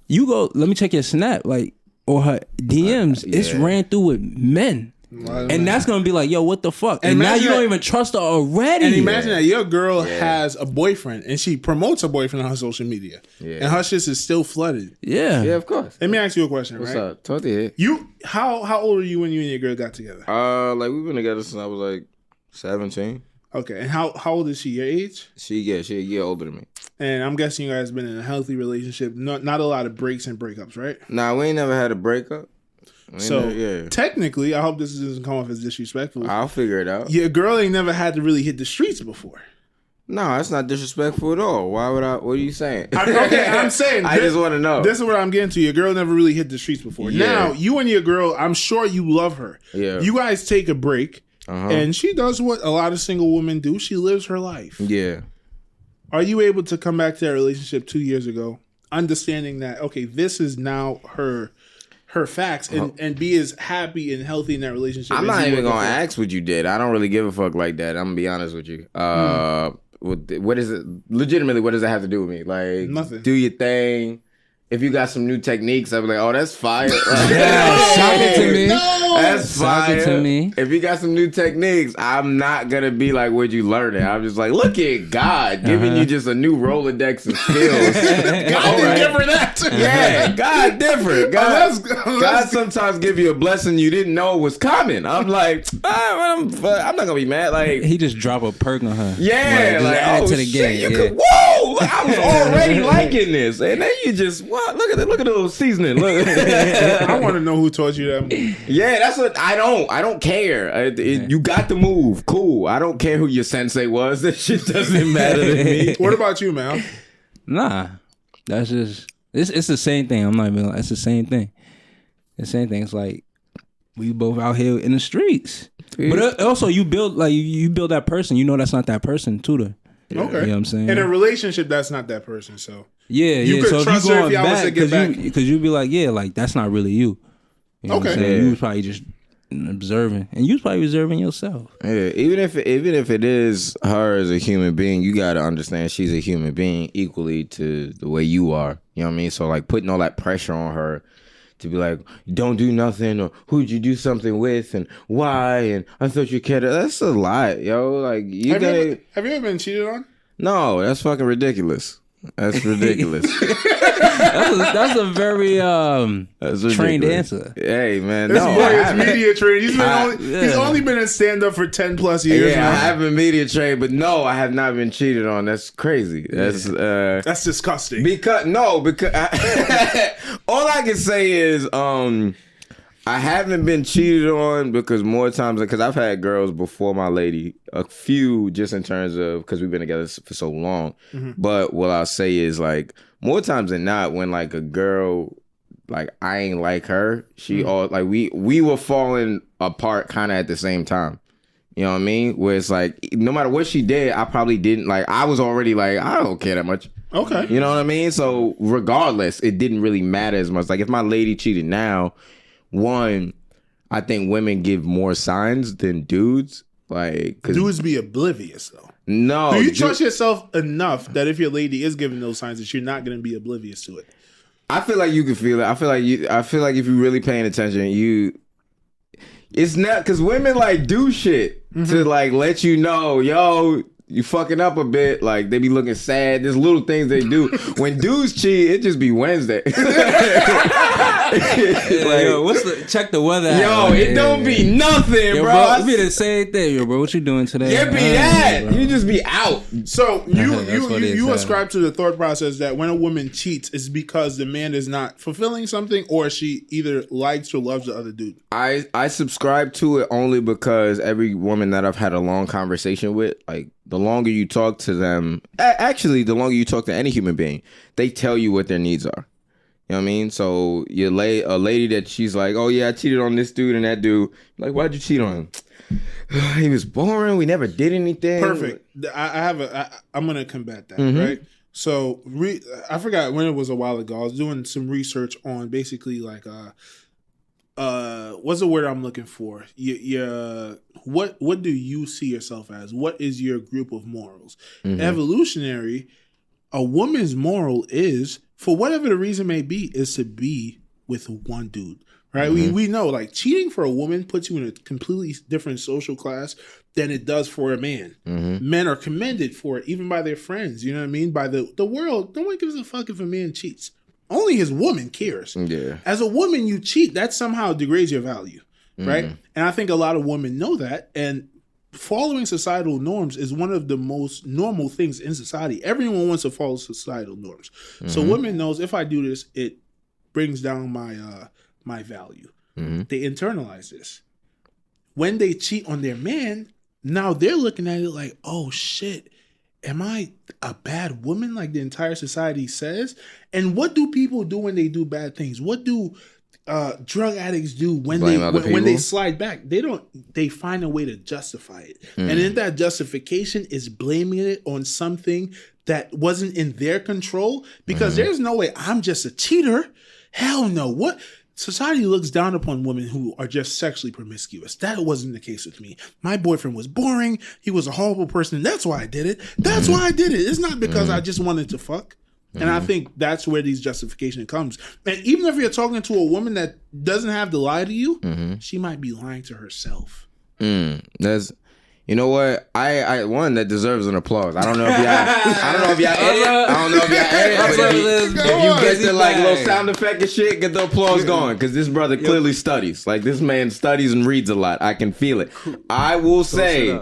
you go, let me check your Snap, like, or her DMs. It's ran through with men. And that's going to be like, yo, what the fuck? And now you don't even trust her already. And imagine that your girl has a boyfriend and she promotes her boyfriend on her social media. Yeah. And her shit is still flooded. Yeah. Yeah, of course. Let me ask you a question, What's right? up? Talk to you. How old are you when you and your girl got together? Like we've been together since I was like 17. Okay. And how old is she? Your age? She a year older than me. And I'm guessing you guys been in a healthy relationship. Not a lot of breaks and breakups, right? Nah, we ain't never had a breakup. Technically, I hope this doesn't come off as disrespectful. I'll figure it out. Your girl ain't never had to really hit the streets before. No, that's not disrespectful at all. Why would I? What are you saying? I'm saying. I just want to know. This is what I'm getting to. Your girl never really hit the streets before. Yeah. Now, you and your girl, I'm sure you love her. Yeah. You guys take a break, and she does what a lot of single women do. She lives her life. Yeah. Are you able to come back to that relationship 2 years ago, understanding that, okay, this is now her facts, and be as happy and healthy in that relationship? I'm not even gonna ask what you did. I don't really give a fuck like that. I'm gonna be honest with you. What is it? Legitimately, what does that have to do with me? Like, nothing. Do your thing. If you got some new techniques, I'll be like, oh, that's fire. Like, Shock it to me. That's fire. Shock it to me. If you got some new techniques, I'm not going to be like, where'd you learn it? I'm just like, look at God giving you just a new Rolodex of skills. God didn't give her that. Yeah, God different. God sometimes give you a blessing you didn't know was coming. I'm like, I'm not going to be mad. Like, he just drop a perk on her. Yeah. Like add oh, to the shit, game. Whoa. Like, I was already liking this. And then you just, what? Look at the little seasoning. Look. I want to know who taught you that move. Yeah, that's what I don't care. You got the move. Cool. I don't care who your sensei was. That shit doesn't matter to me. What about you, man? Nah, that's just it's the same thing. I'm not even like, it's the same thing. The same thing. It's like we both out here in the streets. But also you build that person. You know that's not that person too. Okay. You know what I'm saying? In a relationship, that's not that person. So you could so trust if you her going if y'all was to get back. because you'd be like, yeah, like that's not really you. You know what I'm saying? Yeah. You was probably just observing, and you was probably observing yourself. Yeah, even if it is her as a human being, you gotta understand she's a human being equally to the way you are. You know what I mean? So like putting all that pressure on her to be like, don't do nothing, or who'd you do something with, and why, and I thought you cared. That's a lot, yo. Like have you ever been cheated on? No, that's fucking ridiculous. That's ridiculous. That's a very trained answer. Hey man, this boy is media trained. He's only been in stand up for 10 plus years. Yeah, now. I have been media trained, but no, I have not been cheated on. That's crazy. That's disgusting. Because all I can say is I haven't been cheated on because more times, because I've had girls before my lady, a few just in terms of because we've been together for so long. Mm-hmm. But what I'll say is like more times than not, when like a girl, like I ain't like her, she all like we were falling apart kind of at the same time. You know what I mean? Where it's like no matter what she did, I probably didn't like. I was already like I don't care that much. Okay, you know what I mean? So regardless, it didn't really matter as much. Like if my lady cheated now. One, I think women give more signs than dudes. Like, cause dudes be oblivious though. No, do you trust yourself enough that if your lady is giving those signs, that you're not going to be oblivious to it? I feel like you can feel it. I feel like if you're really paying attention, it's not because women like do shit to like let you know, yo. You fucking up a bit, like they be looking sad. There's little things they do. When dudes cheat, it just be Wednesday. Like, yo, check the weather? Yo, it don't be nothing, yo, bro. It be the same thing, yo, bro. What you doing today? It be that. You just be out. So you ascribe to the thought process that when a woman cheats, it's because the man is not fulfilling something, or she either likes or loves the other dude. I subscribe to it only because every woman that I've had a long conversation with, like. The longer you talk to them, actually, the longer you talk to any human being, they tell you what their needs are. You know what I mean? So a lady that she's like, oh yeah, I cheated on this dude and that dude. Like, why'd you cheat on him? He was boring. We never did anything. Perfect. I'm gonna combat that, right? So I forgot when it was a while ago. I was doing some research on basically like what's the word I'm looking for? What do you see yourself as? What is your group of morals? Evolutionary, a woman's moral is, for whatever the reason may be, is to be with one dude. Right? We know like cheating for a woman puts you in a completely different social class than it does for a man. Men are commended for it, even by their friends. You know what I mean? By the world, no one gives a fuck if a man cheats. Only his woman cares. Yeah. As a woman, you cheat, that somehow degrades your value, right? And I think a lot of women know that. And following societal norms is one of the most normal things in society. Everyone wants to follow societal norms. So women knows if I do this, it brings down my value. They internalize this. When they cheat on their man, now they're looking at it like, oh shit. Am I a bad woman like the entire society says? And what do people do when they do bad things? What do drug addicts do when Blame they slide back. They find a way to justify it. And in that justification is blaming it on something that wasn't in their control, because there's no way I'm just a cheater. Hell no. What? Society looks down upon women who are just sexually promiscuous. That wasn't the case with me. My boyfriend was boring. He was a horrible person. That's why I did it. That's why I did it. It's not because I just wanted to fuck. And I think that's where these justification comes. And even if you're talking to a woman that doesn't have to lie to you, she might be lying to herself. That's, you know what? I one that deserves an applause. I don't know if y'all edit. But if you get the like little sound effect and shit, get the applause going, because this brother clearly studies. Like, this man studies and reads a lot. I can feel it. I will say,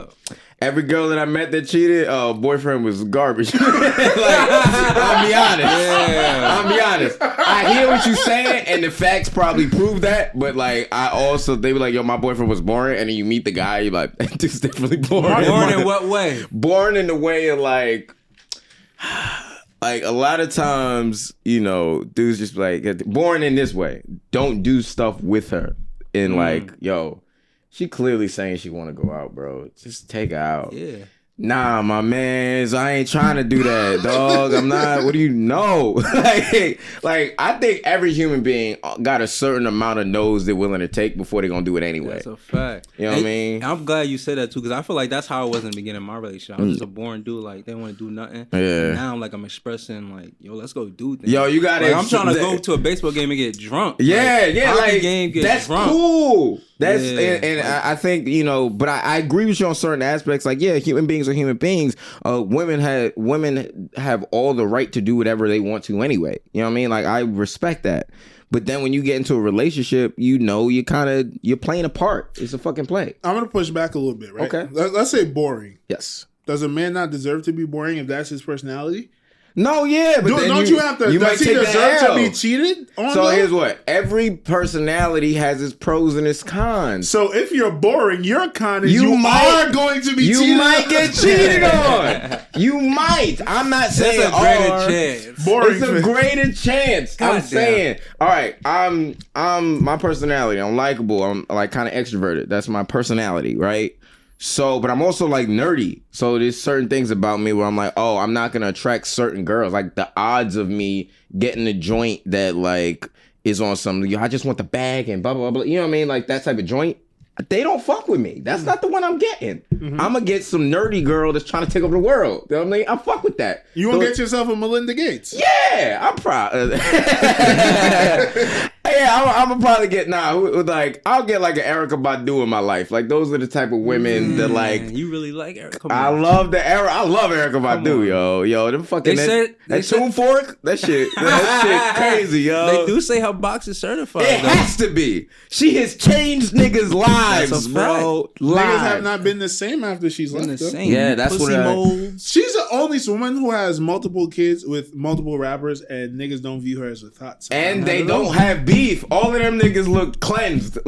every girl that I met that cheated, boyfriend was garbage. Like, I'll be honest. I'll be honest. I hear what you're saying, and the facts probably prove that. But like, they were like, yo, my boyfriend was boring, and then you meet the guy, you're like, that dude's definitely boring. Boring in what way? Boring in the way of like a lot of times, you know, dudes just like, boring in this way. Don't do stuff with her. And like, yo, she clearly saying she want to go out, bro. Just take her out. Yeah. Nah, my man, I ain't trying to do that, dog. I'm not. What do you know? like, I think every human being got a certain amount of no's they're willing to take before they're gonna do it anyway. That's a fact. You know what I mean? I'm glad you said that too, because I feel like that's how it was in the beginning of my relationship. I was just a boring dude, like, they want to do nothing. Yeah. And now I'm expressing like, yo, let's go do things. Yo, you got it. Like, I'm trying to go to a baseball game and get drunk. Yeah, like game, get that's drunk. Cool. That's and I think, you know, but I agree with you on certain aspects. Like, yeah, human beings are human beings. Women have all the right to do whatever they want to anyway. You know what I mean? Like, I respect that. But then when you get into a relationship, you know, you're playing a part. It's a fucking play. I'm gonna push back a little bit, right? Okay. Let's say boring. Yes. Does a man not deserve to be boring if that's his personality? No, yeah, but don't you have to? Does he deserve to be cheated on? So here's what: every personality has its pros and its cons. So if you're boring, your con is you are going to be cheated. You might get cheated on. You might. I'm not saying it's a greater chance. Boring. It's a greater chance. I'm saying. All right. I'm my personality. I'm likable. I'm like kind of extroverted. That's my personality, right? So, but I'm also like nerdy. So there's certain things about me where I'm like, oh, I'm not going to attract certain girls. Like, the odds of me getting a joint that like is on some, I just want the bag and blah, blah, blah. You know what I mean? Like, that type of joint. They don't fuck with me. That's not the one I'm getting. I'm going to get some nerdy girl that's trying to take over the world. You know what I mean? I fuck with that. You want to get yourself a Melinda Gates? Yeah, I'm proud. Yeah, I'm gonna probably get I'll get like an Erykah Badu in my life. Like, those are the type of women that like. You really like Erykah Badu? I love Erykah Badu, yo. Them fucking that tune fork, that shit crazy, yo. They do say her box is certified. It has to be. She has changed niggas' lives, bro. Niggas have not been the same after she's left. Yeah, that's what. She's the only woman who has multiple kids with multiple rappers, and niggas don't view her as a thought. So and they don't have beef. All of them niggas look cleansed.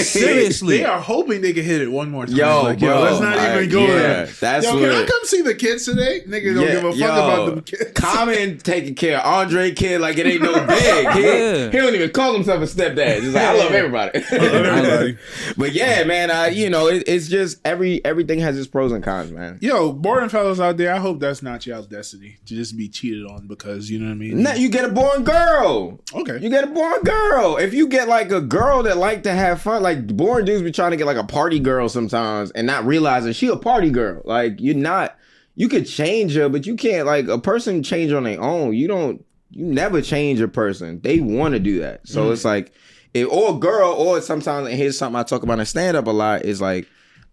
Seriously, they are hoping they can hit it one more time. Yo, let's not even go there. That's can I come see the kids today? Niggas don't give a fuck about them kids. Common taking care of Andre kid like it ain't no big. He don't even call himself a stepdad. Just like, I love everybody. But yeah, man, you know, it's just everything has its pros and cons, man. Yo, boring fellas out there, I hope that's not y'all's destiny to just be cheated on, because you know what I mean. No, you get a boring girl. Okay, you get a boring girl. If you get like a girl that like to have fun, like boring dudes be trying to get like a party girl sometimes and not realizing she a party girl. Like, you could change her, but you can't. Like, a person change on their own. You never change a person. They want to do that. So it's like, or a girl, or sometimes, and here's something I talk about in stand up a lot, is like,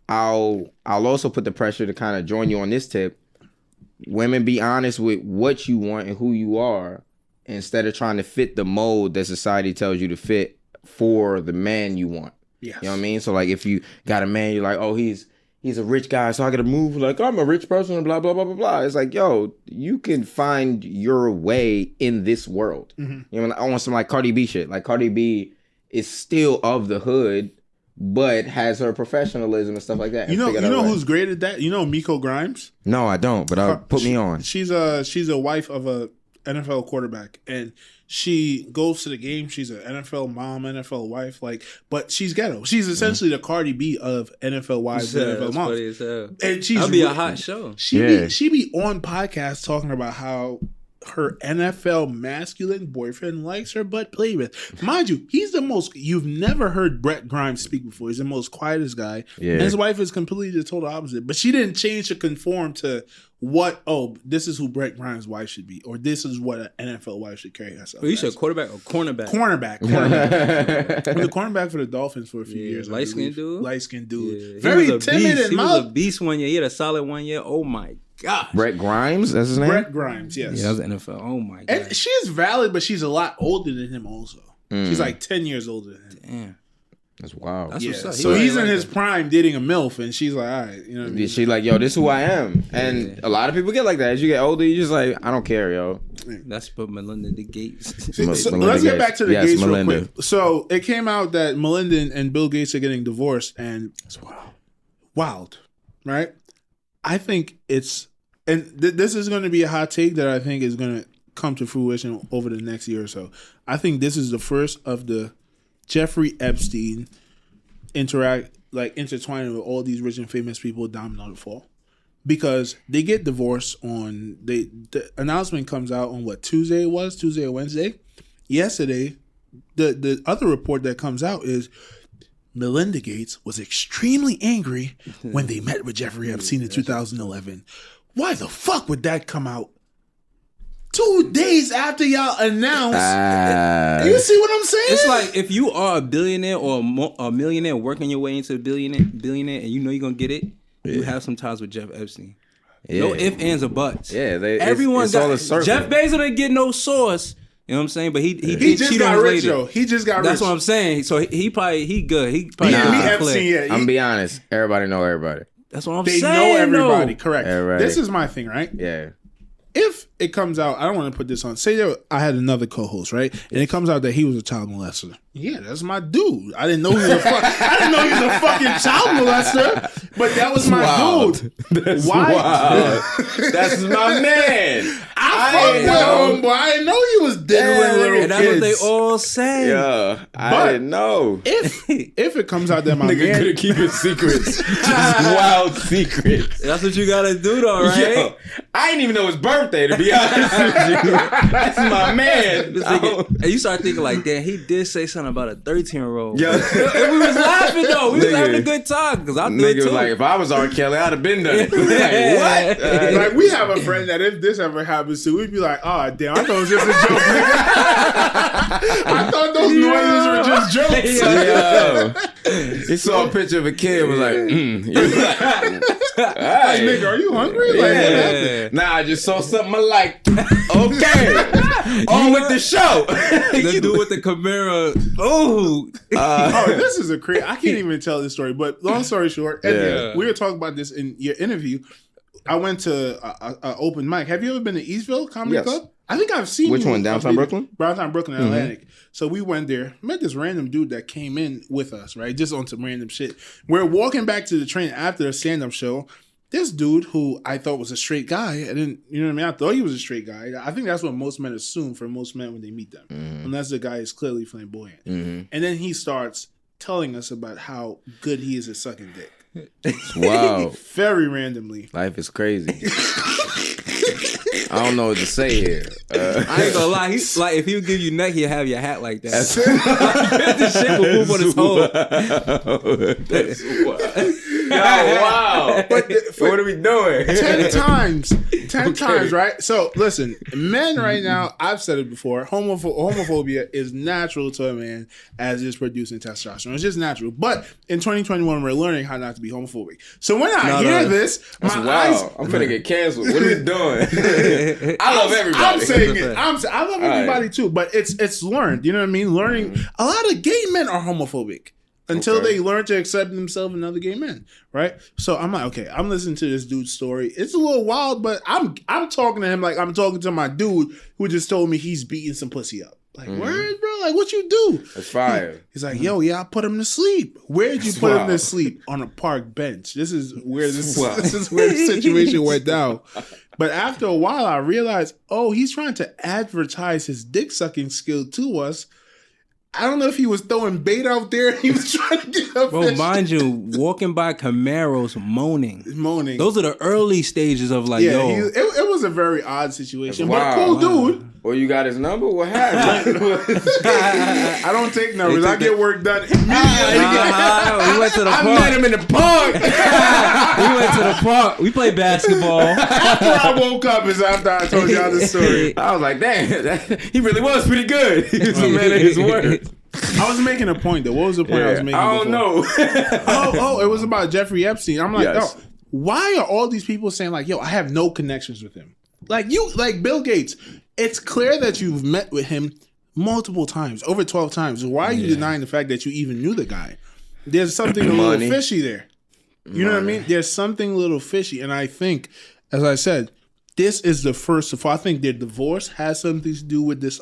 I'll also put the pressure to kind of join you on this tip. Women, be honest with what you want and who you are, instead of trying to fit the mold that society tells you to fit for the man you want. Yes. You know what I mean? So like, if you got a man, you're like, oh, he's a rich guy, so I gotta move like I'm a rich person, blah, blah, blah, blah, blah. It's like, yo, you can find your way in this world. You know, I want some like Cardi B shit. Like, Cardi B is still of the hood, but has her professionalism and stuff like that. You know who's great at that? You know Miko Grimes? No, I don't, but put me on. She's a wife of a NFL quarterback, and she goes to the game. She's an NFL mom, NFL wife, but she's ghetto. She's essentially the Cardi B of NFL wives, NFL moms. Funny as hell. And she's That'd be a hot show. She be on podcasts talking about how her NFL masculine boyfriend likes her butt played with. Mind you, he's the most. You've never heard Brett Grimes speak before. He's the most quietest guy. Yeah. And his wife is completely the total opposite. But she didn't change to conform to this is who Brett Grimes' wife should be, or this is what an NFL wife should carry herself. Well, you said quarterback or cornerback? Cornerback. Was a cornerback for the Dolphins for a few years. Light skinned dude. Yeah. Very timid and he was a beast 1 year. He had a solid 1 year. Oh my God. Brett Grimes, that's his name? Brett Grimes, yes. Yeah, that was NFL. Oh my God. And she is valid, but she's a lot older than him also. She's like 10 years older than him. Damn. That's wild. That's what's up. So he's in his prime dating a MILF, and she's like, all right. You know what I mean? She's like, yo, this is who I am. And a lot of people get like that. As you get older, you just like, I don't care, yo. That's but Melinda Gates. Let's get back to the Gates real quick. So it came out that Melinda and Bill Gates are getting divorced, and it's wild, right? I think it's, and this is going to be a hot take that I think is going to come to fruition over the next year or so. I think this is the first of the Jeffrey Epstein intertwining with all these rich and famous people domino to fall, because they get divorced on the announcement comes out on Tuesday or Wednesday. Yesterday, the other report that comes out is Melinda Gates was extremely angry when they met with Jeffrey Epstein in 2011. Why the fuck would that come out 2 days after y'all announced? You see what I'm saying? It's like if you are a billionaire or a millionaire working your way into a billionaire, and you know you're gonna get it, you have some ties with Jeff Epstein. Yeah. No ifs, ands, or buts. Yeah, everyone got Jeff Bezos didn't get no sauce. You know what I'm saying? But he just got rich, though. He just got rich. That's what I'm saying. So he good. He probably Epstein. I'm gonna be honest. Everybody know everybody. That's what I'm saying. They know everybody. Correct. Everybody. This is my thing, right? Yeah. If it comes out, I don't want to put this on. Say that I had another co-host, right? And it comes out that he was a child molester. Yeah, that's my dude. I didn't know he was a fucking child molester, but that was my dude. That's wild. That's my man. I fucked with him, but I didn't know he was diddling little kids. And that's what they all say. Yeah, I didn't know. If it comes out that my nigga man could keep his secrets, just wild secrets. That's what you gotta do, though, right? Yo, I didn't even know his birthday, to be honest with you. That's my man. And you start thinking like, damn, he did say something about a 13-year-old. Yeah. And we was laughing though. We was having a good time because I did too. Was like, if I was R. Kelly, I'd have been done. Like, what? Like, we have a friend that if this ever happens to, we'd be like, oh damn, I thought it was just a joke, nigga. I thought those noises were just jokes. He saw a picture of a kid and was like, like, nigga, are you hungry? Like, what happened? Nah, I just saw something I liked. Okay. On with the show. The dude with the Camaro. This is a crazy. I can't even tell this story, but long story short, we were talking about this in your interview. I went to an open mic. Have you ever been to Eastville Comedy Club? I think I've seen Which one? Downtown Brooklyn? Downtown Brooklyn, Atlantic. So we went there, met this random dude that came in with us, right? Just on some random shit. We're walking back to the train after the stand-up show. This dude who I thought was a straight guy, you know what I mean? I thought he was a straight guy. I think that's what most men assume for most men when they meet them. Unless the guy is clearly flamboyant. And then he starts telling us about how good he is at sucking dick. Wow. Very randomly. Life is crazy. I don't know what to say here. I ain't gonna lie. He's like, if he would give you neck, he'll have your hat like that. This shit will move on his whole. That's wild. Wow. But what are we doing? 10 times, right? So listen, men right now, I've said it before, homophobia is natural to a man as is producing testosterone. It's just natural. But in 2021, we're learning how not to be homophobic. So when I hear this, that's wild. I'm finna get canceled. What are we doing? I love everybody. I'm saying it. I love everybody too, but it's learned. You know what I mean? Learning. A lot of gay men are homophobic until they learn to accept themselves and other gay men, right? So I'm like, okay, I'm listening to this dude's story. It's a little wild, but I'm talking to him like I'm talking to my dude who just told me he's beating some pussy up. Like, word, bro? Like, what you do? That's fire. He's like, yo, yeah, I put him to sleep. Where'd you put him to sleep? On a park bench. This is where the situation went down. But after a while, I realized, oh, he's trying to advertise his dick sucking skill to us. I don't know if he was throwing bait out there. He was trying to get up. Bro, mind you, walking by Camaros moaning. Those are the early stages of like, yo. It was a very odd situation. But cool dude. Well, you got his number? What happened? I don't take numbers. I get work done immediately. We went to the park. I met him in the park. We went to the park. We played basketball. After I woke up is after I told y'all the story. I was like, damn, he really was pretty good. He was a man of his word. I was making a point though. What was the point I was making? I don't know. It was about Jeffrey Epstein. I'm like, oh, why are all these people saying like, yo, I have no connections with him? Like Bill Gates. It's clear that you've met with him multiple times, over 12 times. Why are you denying the fact that you even knew the guy? There's something a little fishy there. You know what I mean? There's something a little fishy. And I think, as I said, this is the first of all. I think their divorce has something to do with this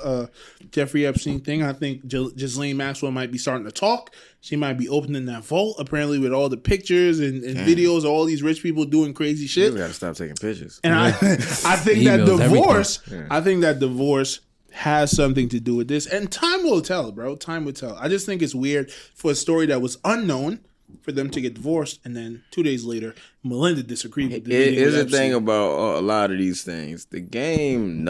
Jeffrey Epstein thing. I think Ghislaine Maxwell might be starting to talk. She might be opening that vault, apparently, with all the pictures and videos of all these rich people doing crazy shit. You gotta stop taking pictures. And I think that divorce, I think that divorce has something to do with this. And time will tell, bro. Time will tell. I just think it's weird for a story that was unknown for them to get divorced, and then 2 days later, Melinda disagreed with the Here's the thing about a lot of these things. The game,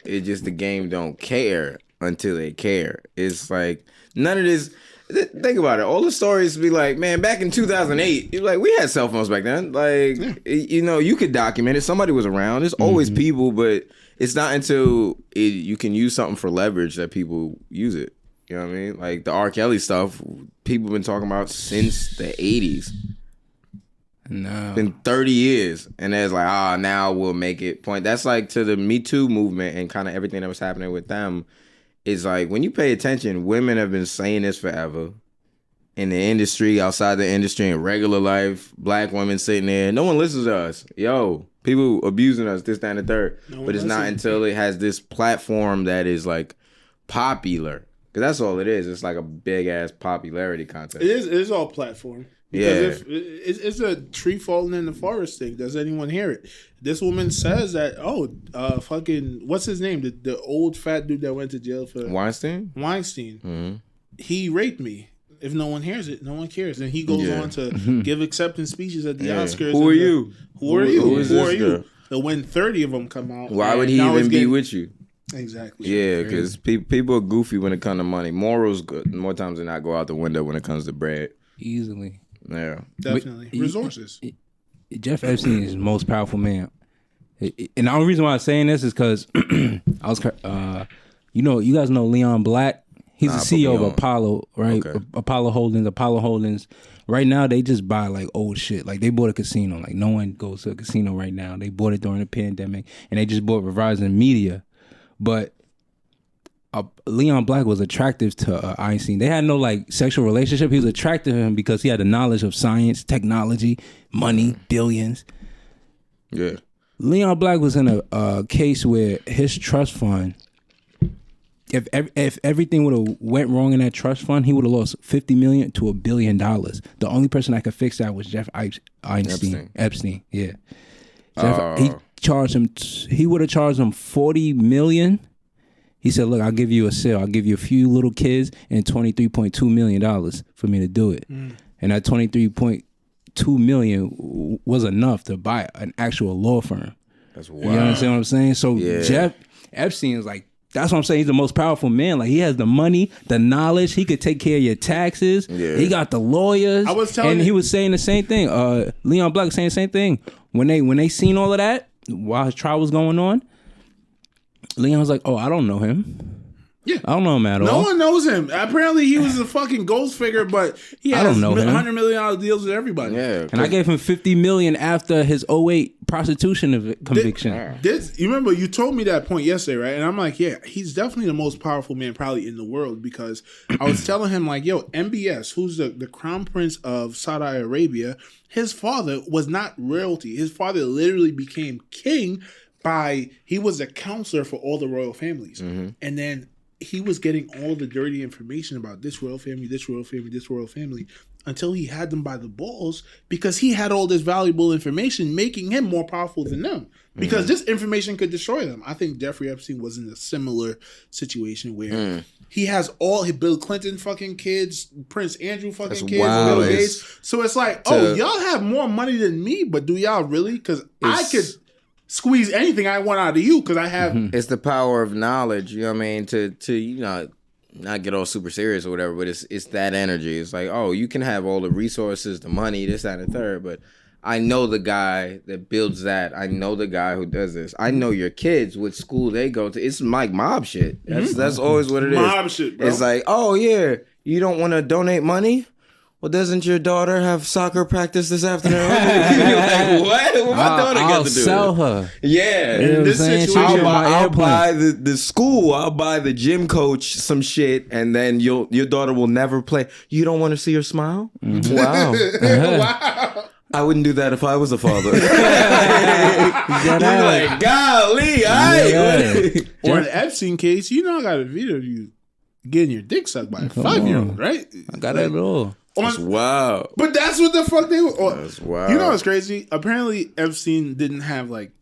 it's just the game don't care until they care. It's like, none of this, think about it. All the stories be like, man, back in 2008, you're like, we had cell phones back then. Like, you could document it. Somebody was around. There's always people, but it's not until you can use something for leverage that people use it. You know what I mean? Like the R. Kelly stuff, people been talking about since the 80s. No. It's been 30 years. And it's like, now we'll make it point. That's like to the Me Too movement and kind of everything that was happening with them. It's like, when you pay attention, women have been saying this forever. In the industry, outside the industry, in regular life, black women sitting there. No one listens to us. Yo, people abusing us, this, that, and the third. But it's not until it has this platform that is like popular. Because that's all it is. It's like a big-ass popularity contest. It is all platform. Because it's a tree falling in the forest thing. Does anyone hear it? This woman says that, fucking, what's his name? The old fat dude that went to jail for... Weinstein? Mm-hmm. He raped me. If no one hears it, no one cares. And he goes on to give acceptance speeches at the Oscars. Who are you? Who are you? Who are you? So when 30 of them come out... Why would he even be with you? Exactly. Yeah, because people are goofy when it comes to money. Morals, more times than not, go out the window when it comes to bread. Easily. Yeah. Definitely. Resources. Jeff Epstein is the most powerful man. And the only reason why I'm saying this is because I was, you guys know Leon Black? He's the CEO of Apollo, right? Okay. Apollo Holdings. Right now, they just buy like old shit. Like they bought a casino. Like no one goes to a casino right now. They bought it during the pandemic. And they just bought Verizon Media. But Leon Black was attractive to Einstein. They had no like sexual relationship. He was attracted to him because he had the knowledge of science, technology, money, billions. Yeah. Leon Black was in a case where his trust fund, if everything would have went wrong in that trust fund, he would have lost $50 million to $1 billion. The only person that could fix that was Jeff Epstein. Yeah. He charged him. He would have charged him $40 million. He said, "Look, I'll give you a sale. I'll give you a few little kids and $23.2 million for me to do it." And that $23.2 million was enough to buy an actual law firm. That's wild. You understand what I'm saying? So Jeff Epstein is like, that's what I'm saying. He's the most powerful man. Like he has the money, the knowledge. He could take care of your taxes. Yeah. He got the lawyers. I was telling he was saying the same thing. Leon Black was saying the same thing when they seen all of that while his trial was going on. Leon was like, "Oh, I don't know him. Yeah, I don't know him at all. No one knows him. Apparently, he was a fucking ghost figure, but he has $100 million deals with everybody. Yeah, and I gave him $50 million after his 2008 prostitution conviction. You remember you told me that point yesterday, right? And I'm like, yeah, he's definitely the most powerful man probably in the world because I was telling him like, yo, MBS, who's the crown prince of Saudi Arabia, his father was not royalty. His father literally became king he was a counselor for all the royal families, and then he was getting all the dirty information about this royal family, this royal family, this royal family, until he had them by the balls because he had all this valuable information, making him more powerful than them. Because this information could destroy them. I think Jeffrey Epstein was in a similar situation where he has all Bill Clinton fucking kids, Prince Andrew fucking kids, Bill Gates. So it's like, y'all have more money than me, but do y'all really? Because I could squeeze anything I want out of you because I have. It's the power of knowledge. You know what I mean? To you know, not get all super serious or whatever, but it's that energy. It's like, oh, you can have all the resources, the money, this, that, and the third, but I know the guy that builds that. I know the guy who does this. I know your kids, what school they go to. It's like mob shit. That's always what it is. Mob shit, bro. It's like, oh yeah, you don't want to donate money? Well, doesn't your daughter have soccer practice this afternoon? You're like, what? What my daughter got to do? I'll sell her. Yeah. You know In this situation, I'll buy the school. I'll buy the gym coach some shit, and then your daughter will never play. You don't want to see her smile? Mm-hmm. Wow. Wow. I wouldn't do that if I was a father. You're like, golly, Or the Epstein case, you know I got a video of you getting your dick sucked by a 5-year-old, right? I got it all. That's wild. But that's what the fuck they were. That's wild. You know what's crazy? Apparently Epstein didn't have like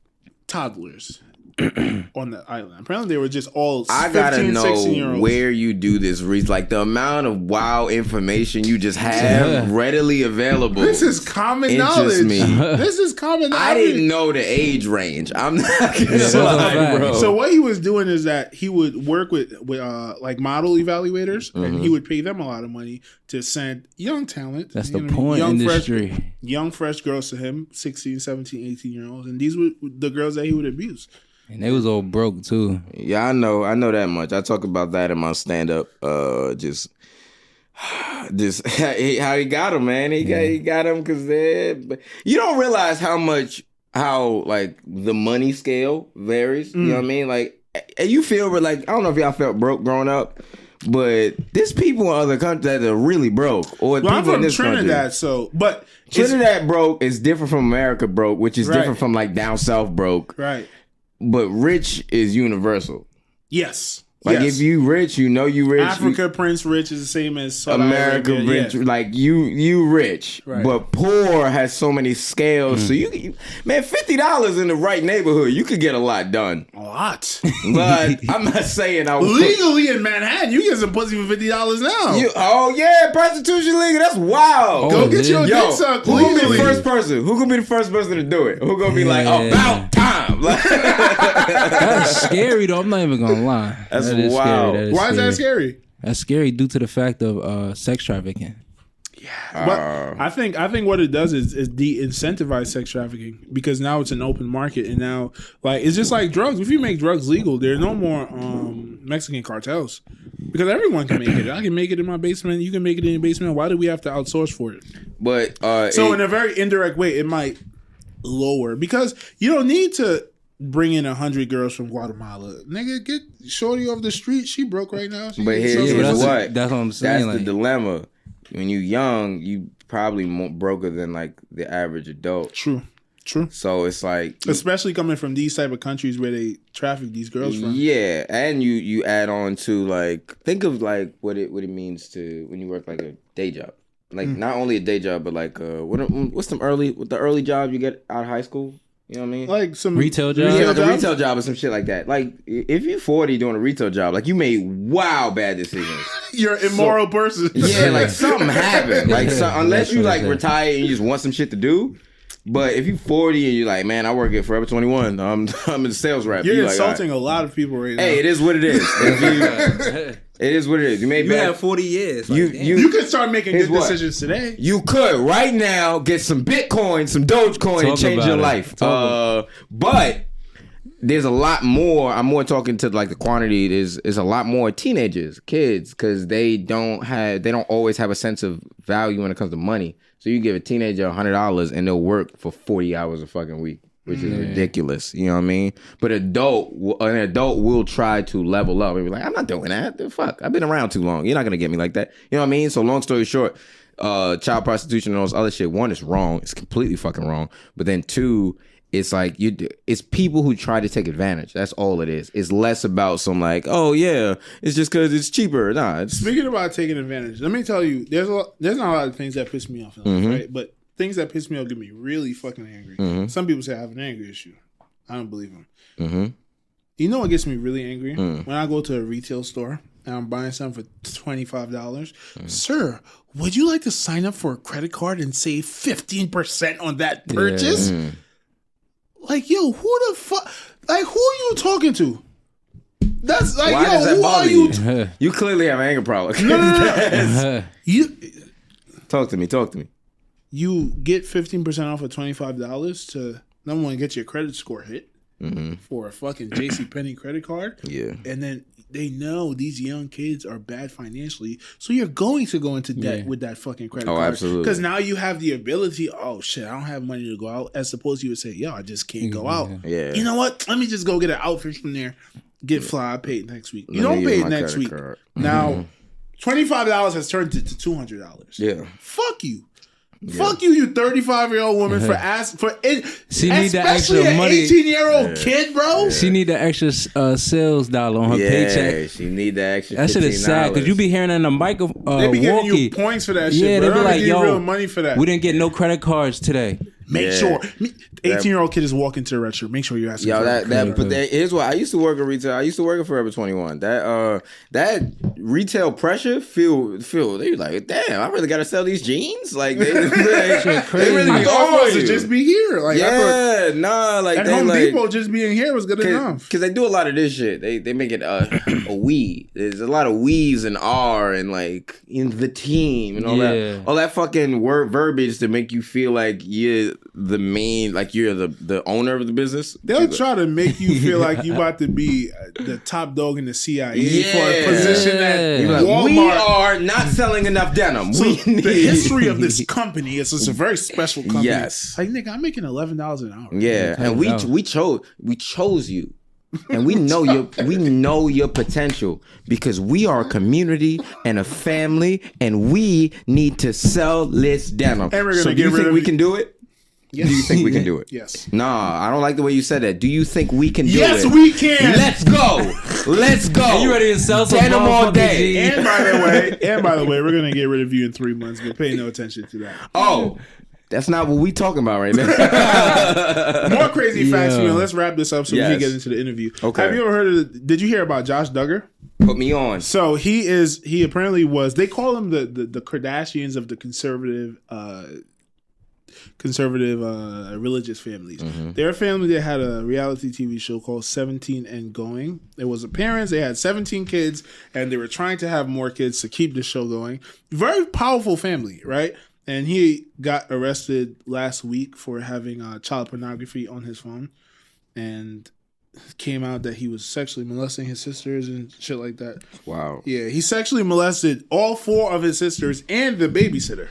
toddlers on the island. Apparently they were just all 15, I gotta know 16-year-olds. where you do this. Like the amount of wow information you just have readily available. This is common knowledge. Me. This is common knowledge. I didn't know the age range. I'm not gonna lie, bro. So what he was doing is that he would work with like model evaluators, and he would pay them a lot of money to send young talent. That's the porn industry. Young, fresh girls to him, 16, 17, 18-year-olds. And these were the girls that he would abuse. And they was all broke too. Yeah, I know that much. I talk about that in my stand-up. Just how he got them, man. He got them because you don't realize how like the money scale varies. You know what I mean? Like, and you feel like, I don't know if y'all felt broke growing up, but there's people in other countries that are really broke. Or people I'm from in this Trinidad, country. Trinidad broke is different from America broke, which is different from like down south broke. Right. But rich is universal. Yes. Like if you rich, you know you rich. Africa Prince rich is the same as South America Arabia, rich. Like you rich, but poor has so many scales. So you man, $50 in the right neighborhood, you could get a lot done. A lot. But I'm not saying I legally in Manhattan, you get some pussy for $50 now. Oh yeah, prostitution legal. That's wild. Go get your dick sucked. Who gonna be the first person? Who gonna be the first person to do it? Who gonna be like about time? That's scary though. I'm not even gonna lie. That's wow. Why is that scary? That's scary due to the fact of sex trafficking. Yeah, but I think what it does is de-incentivize sex trafficking because now it's an open market, and now like it's just like drugs. If you make drugs legal, there are no more Mexican cartels because everyone can make it. I can make it in my basement. You can make it in your basement. Why do we have to outsource for it? But in a very indirect way, it might lower because you don't need to bring in 100 girls from Guatemala. Nigga, get shorty off the street. She broke right now. But here's what. That's what I'm saying. That's the dilemma. When you young, you probably more broker than like the average adult. True. So it's like, especially coming from these type of countries where they traffic these girls from. Yeah, and you add on to like, think of like what it means to when you work like a day job. Like not only a day job, but like what's the early job you get out of high school? You know what I mean? Like some retail job? Yeah, like a retail job or some shit like that. Like, if you're 40 doing a retail job, like, you made bad decisions. You're an immoral person. Yeah, like, something happened. Like, unless you, like, retire and you just want some shit to do. But if you're 40 and you're like, man, I work at Forever 21. I'm a sales rep. You're like, insulting a lot of people right now. Hey, it is what it is. It is what it is. You have 40 years. Like, you could start making good decisions today. You could right now get some Bitcoin, some Dogecoin, and change your life. But there's a lot more. I'm more talking to like the quantity. Is a lot more teenagers, kids, because they don't always have a sense of value when it comes to money. So you give a teenager $100 and they'll work for 40 hours a fucking week, which is ridiculous. You know what I mean? But an adult will try to level up and be like, I'm not doing that. The fuck, I've been around too long. You're not gonna get me like that. You know what I mean? So long story short, child prostitution and all this other shit. One, it's wrong. It's completely fucking wrong. But then two, it's like it's people who try to take advantage. That's all it is. It's less about some like, oh yeah, it's just because it's cheaper. Nah. Speaking about taking advantage, let me tell you, there's not a lot of things that piss me off in life, right? But things that piss me off get me really fucking angry. Some people say I have an anger issue. I don't believe them. You know what gets me really angry? When I go to a retail store and I'm buying something for $25. Sir, would you like to sign up for a credit card and save 15% on that purchase? Like, yo, who the fuck? Like, who are you talking to? That's like, why does that who bother are you? You clearly have an anger problem. No. You Talk to me. You get 15% off of $25 to number one, get your credit score hit for a fucking JCPenney credit card. Yeah. And then they know these young kids are bad financially, so you're going to go into debt with that fucking credit card. Absolutely. Because now you have the ability, oh shit, I don't have money to go out, as opposed to you would say, yo, I just can't go out. Yeah. You know what? Let me just go get an outfit from there, get fly, I pay it next week. You don't pay it next week. Now, $25 has turned it to $200. Yeah. Fuck you. Yeah. Fuck you, you 35-year-old woman for it. She need the especially extra an money. 18-year-old kid, bro. She need the extra sales dollar on her paycheck. Yeah, she need the extra. That shit is sad because you be hearing in the mic of they be giving you points for that shit. Yeah, bro. they be like, yo, real money for that. We didn't get no credit cards today. Make sure 18-year-old kid is walking to the register. Make sure you ask. Yo, here's what I used to work in retail. I used to work at Forever 21. That retail pressure feel they like, damn, I really got to sell these jeans. Like they really I thought it just be here. Like like at Home Depot just being here was good enough. Because they do a lot of this shit. They make it a we. There's a lot of we's and R and like in the team and all that fucking word verbiage to make you feel like you're the main, like you're the owner of the business. They'll try to make you feel like you about to be the top dog in the CIA for a position at Walmart. We are not selling enough denim. So the history of this company is it's a very special company. Yes. Like, nigga, I'm making $11 an hour. Yeah, and we chose you. And we know your potential because we are a community and a family, and we need to sell this denim. And we're gonna so do you think we can do it? Yes. Do you think we can do it? Yes. Nah, I don't like the way you said that. Do you think we can do it? Yes, we can. Let's go. Let's go. Are you ready to sell some denim all day? And by the way, we're gonna get rid of you in 3 months, but pay no attention to that. Oh. That's not what we talking about right now. More crazy facts for you. Let's wrap this up so we can get into the interview. Okay. Have you ever heard of did you hear about Josh Duggar? Put me on. So he apparently was, they call him the Kardashians of the conservative religious families. They're a family that had a reality TV show called 17 and Going. It was parents, they had 17 kids, and they were trying to have more kids to keep the show going. Very powerful family, right? And he got arrested last week for having child pornography on his phone, and came out that he was sexually molesting his sisters and shit like that. Wow. Yeah, he sexually molested all 4 of his sisters and the babysitter.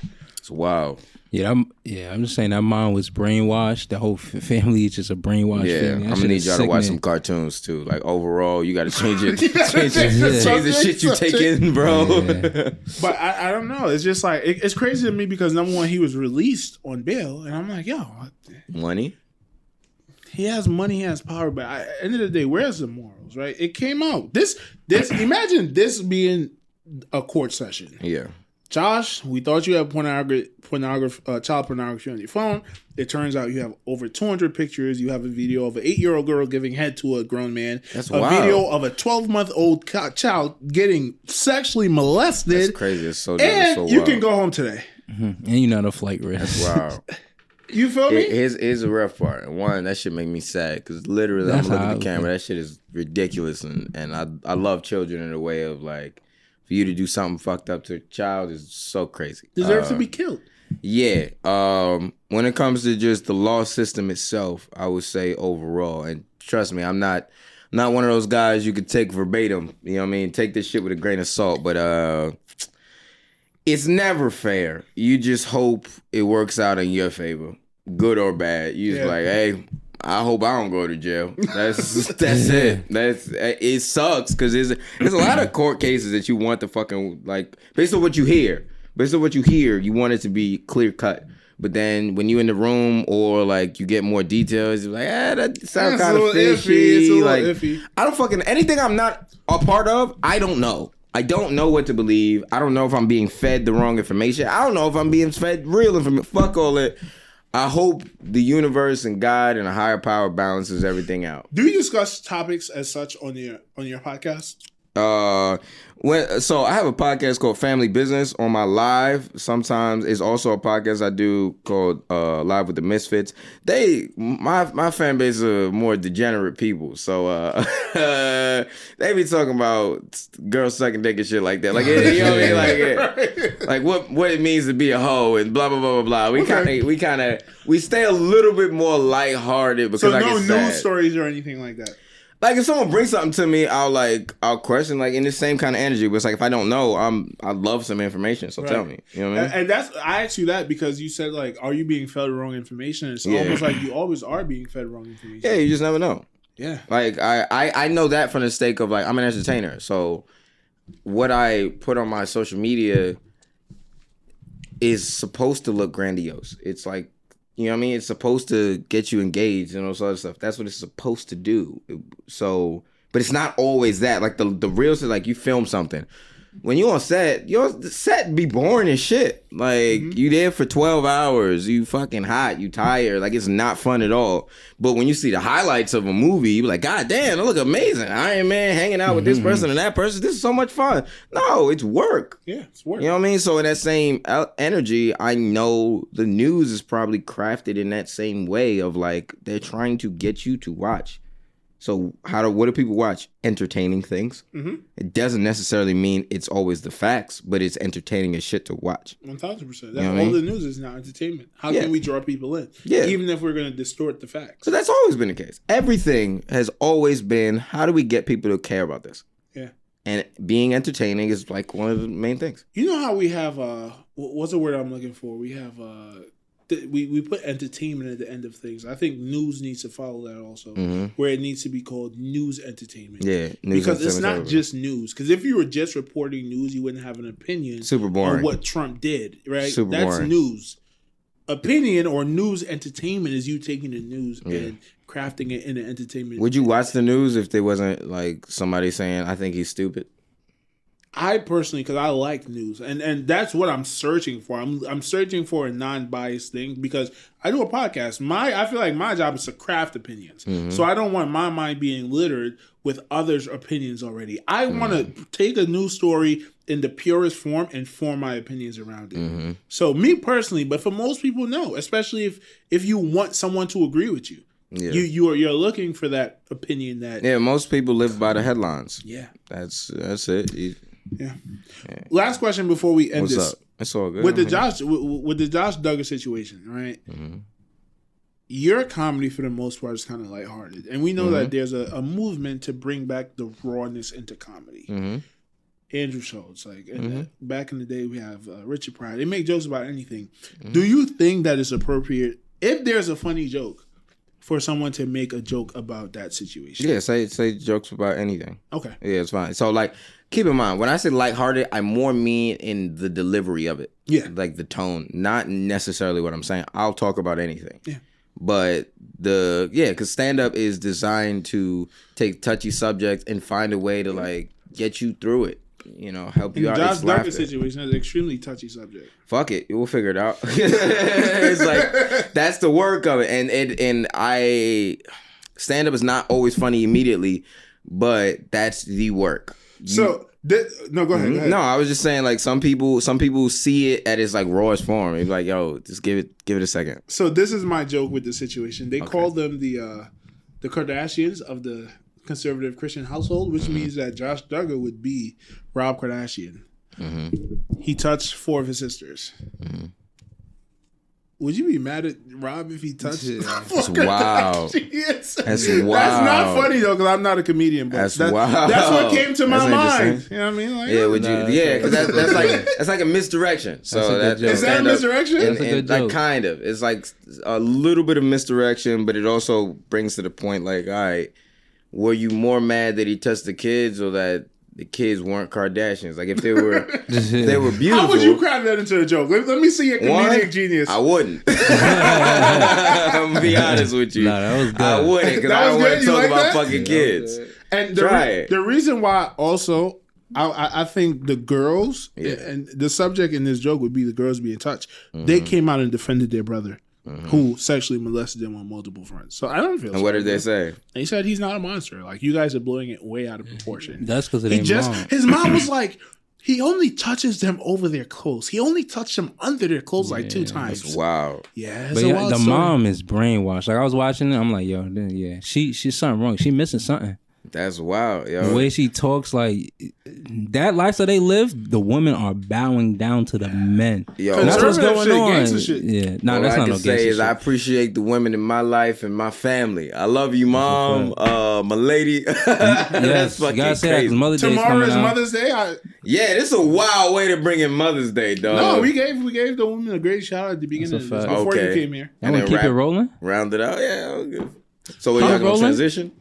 Wow. Yeah, I'm just saying that mom was brainwashed. The whole family is just a brainwashed family. I'm gonna need y'all to watch some cartoons too. Like overall, you got to change it. change the shit you take in, bro. Yeah. But I don't know. It's just like it's crazy to me because number one, he was released on bail, and I'm like, yo, money. He has money, he has power, but at the end of the day, where's the morals, right? It came out. This imagine this being a court session. Yeah. Josh, we thought you had child pornography on your phone. It turns out you have over 200 pictures. You have a video of an 8-year-old girl giving head to a grown man. That's wild. A video of a 12-month-old child getting sexually molested. That's crazy. It's so you can go home today. And you're not a flight risk. That's wild. You feel me? Here's a rough part. One, that shit make me sad because literally I'm looking at the camera. That shit is ridiculous, and I love children in a way of like, for you to do something fucked up to a child is so crazy. Deserves to be killed. Yeah. When it comes to just the law system itself, I would say overall, and trust me, I'm not one of those guys you could take verbatim. You know what I mean? Take this shit with a grain of salt, but it's never fair. You just hope it works out in your favor, good or bad. You just like, hey, I hope I don't go to jail. That's it. It sucks because there's a lot of court cases that you want to fucking like based on what you hear. You want it to be clear cut. But then when you in the room or like you get more details, you're like, that sounds kind of fishy. It's a little like, iffy. I don't fucking anything I'm not a part of. I don't know. I don't know what to believe. I don't know if I'm being fed the wrong information. I don't know if I'm being fed real information. Fuck all that. I hope the universe and God and a higher power balances everything out. Do you discuss topics as such on your podcast? So I have a podcast called Family Business on my live. Sometimes it's also a podcast I do called Live with the Misfits. My fan base are more degenerate people, so they be talking about girls sucking dick and shit like that. Like, you know what I mean? Like what it means to be a hoe and blah blah blah blah blah. We stay a little bit more lighthearted because so no news stories or anything like that. Like if someone brings something to me, I'll question like in the same kind of energy. But it's like if I don't know, I love some information. So tell me, you know what I mean? And I asked you that because you said like, are you being fed wrong information? It's almost like you always are being fed wrong information. Yeah, you just never know. Yeah, like I know that from the stake of like I'm an entertainer, so what I put on my social media is supposed to look grandiose. It's like. You know what I mean? It's supposed to get you engaged and all this other stuff. That's what it's supposed to do. So, but it's not always that. Like the real is like you film something. When you on set, the set be boring as shit. Like you there for 12 hours, you fucking hot, you tired. Like it's not fun at all. But when you see the highlights of a movie, you be like, God damn, it look amazing. Iron Man hanging out with this person and that person. This is so much fun. No, it's work. Yeah, it's work. You know what I mean? So in that same energy, I know the news is probably crafted in that same way of like they're trying to get you to watch. So what do people watch? Entertaining things. Mm-hmm. It doesn't necessarily mean it's always the facts, but it's entertaining as shit to watch. 1,000%. That's all the news is now entertainment. How can we draw people in? Yeah. Even if we're going to distort the facts. So that's always been the case. Everything has always been, how do we get people to care about this? Yeah. And being entertaining is like one of the main things. You know how we have, what's the word I'm looking for? We have, we put entertainment at the end of things. I think news needs to follow that also, where it needs to be called news entertainment. Yeah, because it's not just news. Because if you were just reporting news, you wouldn't have an opinion. Super boring. On what Trump did, right? Super That's boring. news. Opinion or news entertainment is you taking the news and crafting it in an entertainment. Would you watch the news if there wasn't like somebody saying, "I think he's stupid"? I personally, because I like news, and that's what I'm searching for. I'm searching for a non-biased thing because I do a podcast. I feel like my job is to craft opinions, so I don't want my mind being littered with others' opinions already. I want to take a news story in the purest form and form my opinions around it. So me personally, but for most people, no. Especially if you want someone to agree with you. Yeah. You're looking for that opinion that most people live by the headlines. Yeah, that's it. Yeah. Last question before we end What's this. Up? It's all good. With the Josh Duggar situation, right? Your comedy for the most part is kind of lighthearted, and we know that there's a movement to bring back the rawness into comedy. Andrew Schultz, like back in the day, we have Richard Pryor. They make jokes about anything. Do you think that it's appropriate if there's a funny joke for someone to make a joke about that situation? Yeah, say jokes about anything. Okay. Yeah, it's fine. So like, keep in mind when I say lighthearted, I more mean in the delivery of it. Yeah. Like the tone, not necessarily what I'm saying. I'll talk about anything. Yeah. But because stand up is designed to take touchy subjects and find a way to like get you through it. You know, help you out. Josh Duggar situation is an extremely touchy subject. Fuck it, we'll figure it out. It's like that's the work of it, and I stand up is not always funny immediately, but that's the work. Go ahead. Go ahead. No, I was just saying like some people see it at its like rawest form. It's like, yo, just give it a second. So this is my joke with the situation. They call them the Kardashians of the conservative Christian household, which means that Josh Duggar would be Rob Kardashian. He touched 4 of his sisters. Would you be mad at Rob if he touched it? That's wild. That's wild. That's wild. That's not funny though, because I'm not a comedian. But that's wild. That's what came to my mind. You know what I mean? Like, yeah, would you? Yeah, because that's like a misdirection. So is that a misdirection? That's a good joke. Like kind of. It's like a little bit of misdirection, but it also brings to the point. Like, all right, were you more mad that he touched the kids or that the kids weren't Kardashians. Like if they were beautiful. How would you cram that into a joke? Let me see your comedic genius. I wouldn't. I'm gonna be honest with you. Nah, that was good. I wouldn't because I don't want to talk about fucking kids. And the reason why also I think the girls and the subject in this joke would be the girls being touched. They came out and defended their brother. Who sexually molested them on multiple fronts. So I don't feel. And what did they say? They said he's not a monster. Like you guys are blowing it way out of proportion. That's because his mom was like, he only touches them over their clothes. He only touched them under their clothes like 2 times. That's wild. Yeah, but the mom is brainwashed. Like I was watching it, I'm like, yo, she's something wrong. She missing something. That's wild, yo. The way she talks, like that lifestyle they live, the women are bowing down to the men. Yo, that's what's going on. Shit. Yeah, no, that's not no gangster shit. I appreciate the women in my life and my family. I love you, Mom. My lady. That's fucking crazy. Tomorrow is Mother's Day. Yeah, this is a wild way to bring in Mother's Day, dog. No, we gave the women a great shout out at the beginning of this before you came here. And then keep it rolling. Round it out. Yeah. So we're not gonna transition.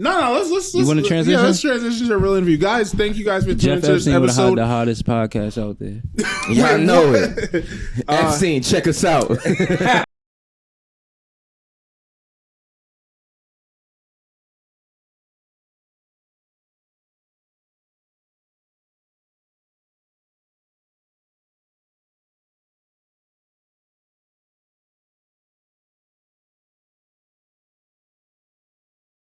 No, let's. You want to transition? Yeah, let's transition to a real interview, guys. Thank you guys for tuning Jeff into this Epstein would have had episode. the hottest podcast out there. Y'all know it. Epstein, check us out.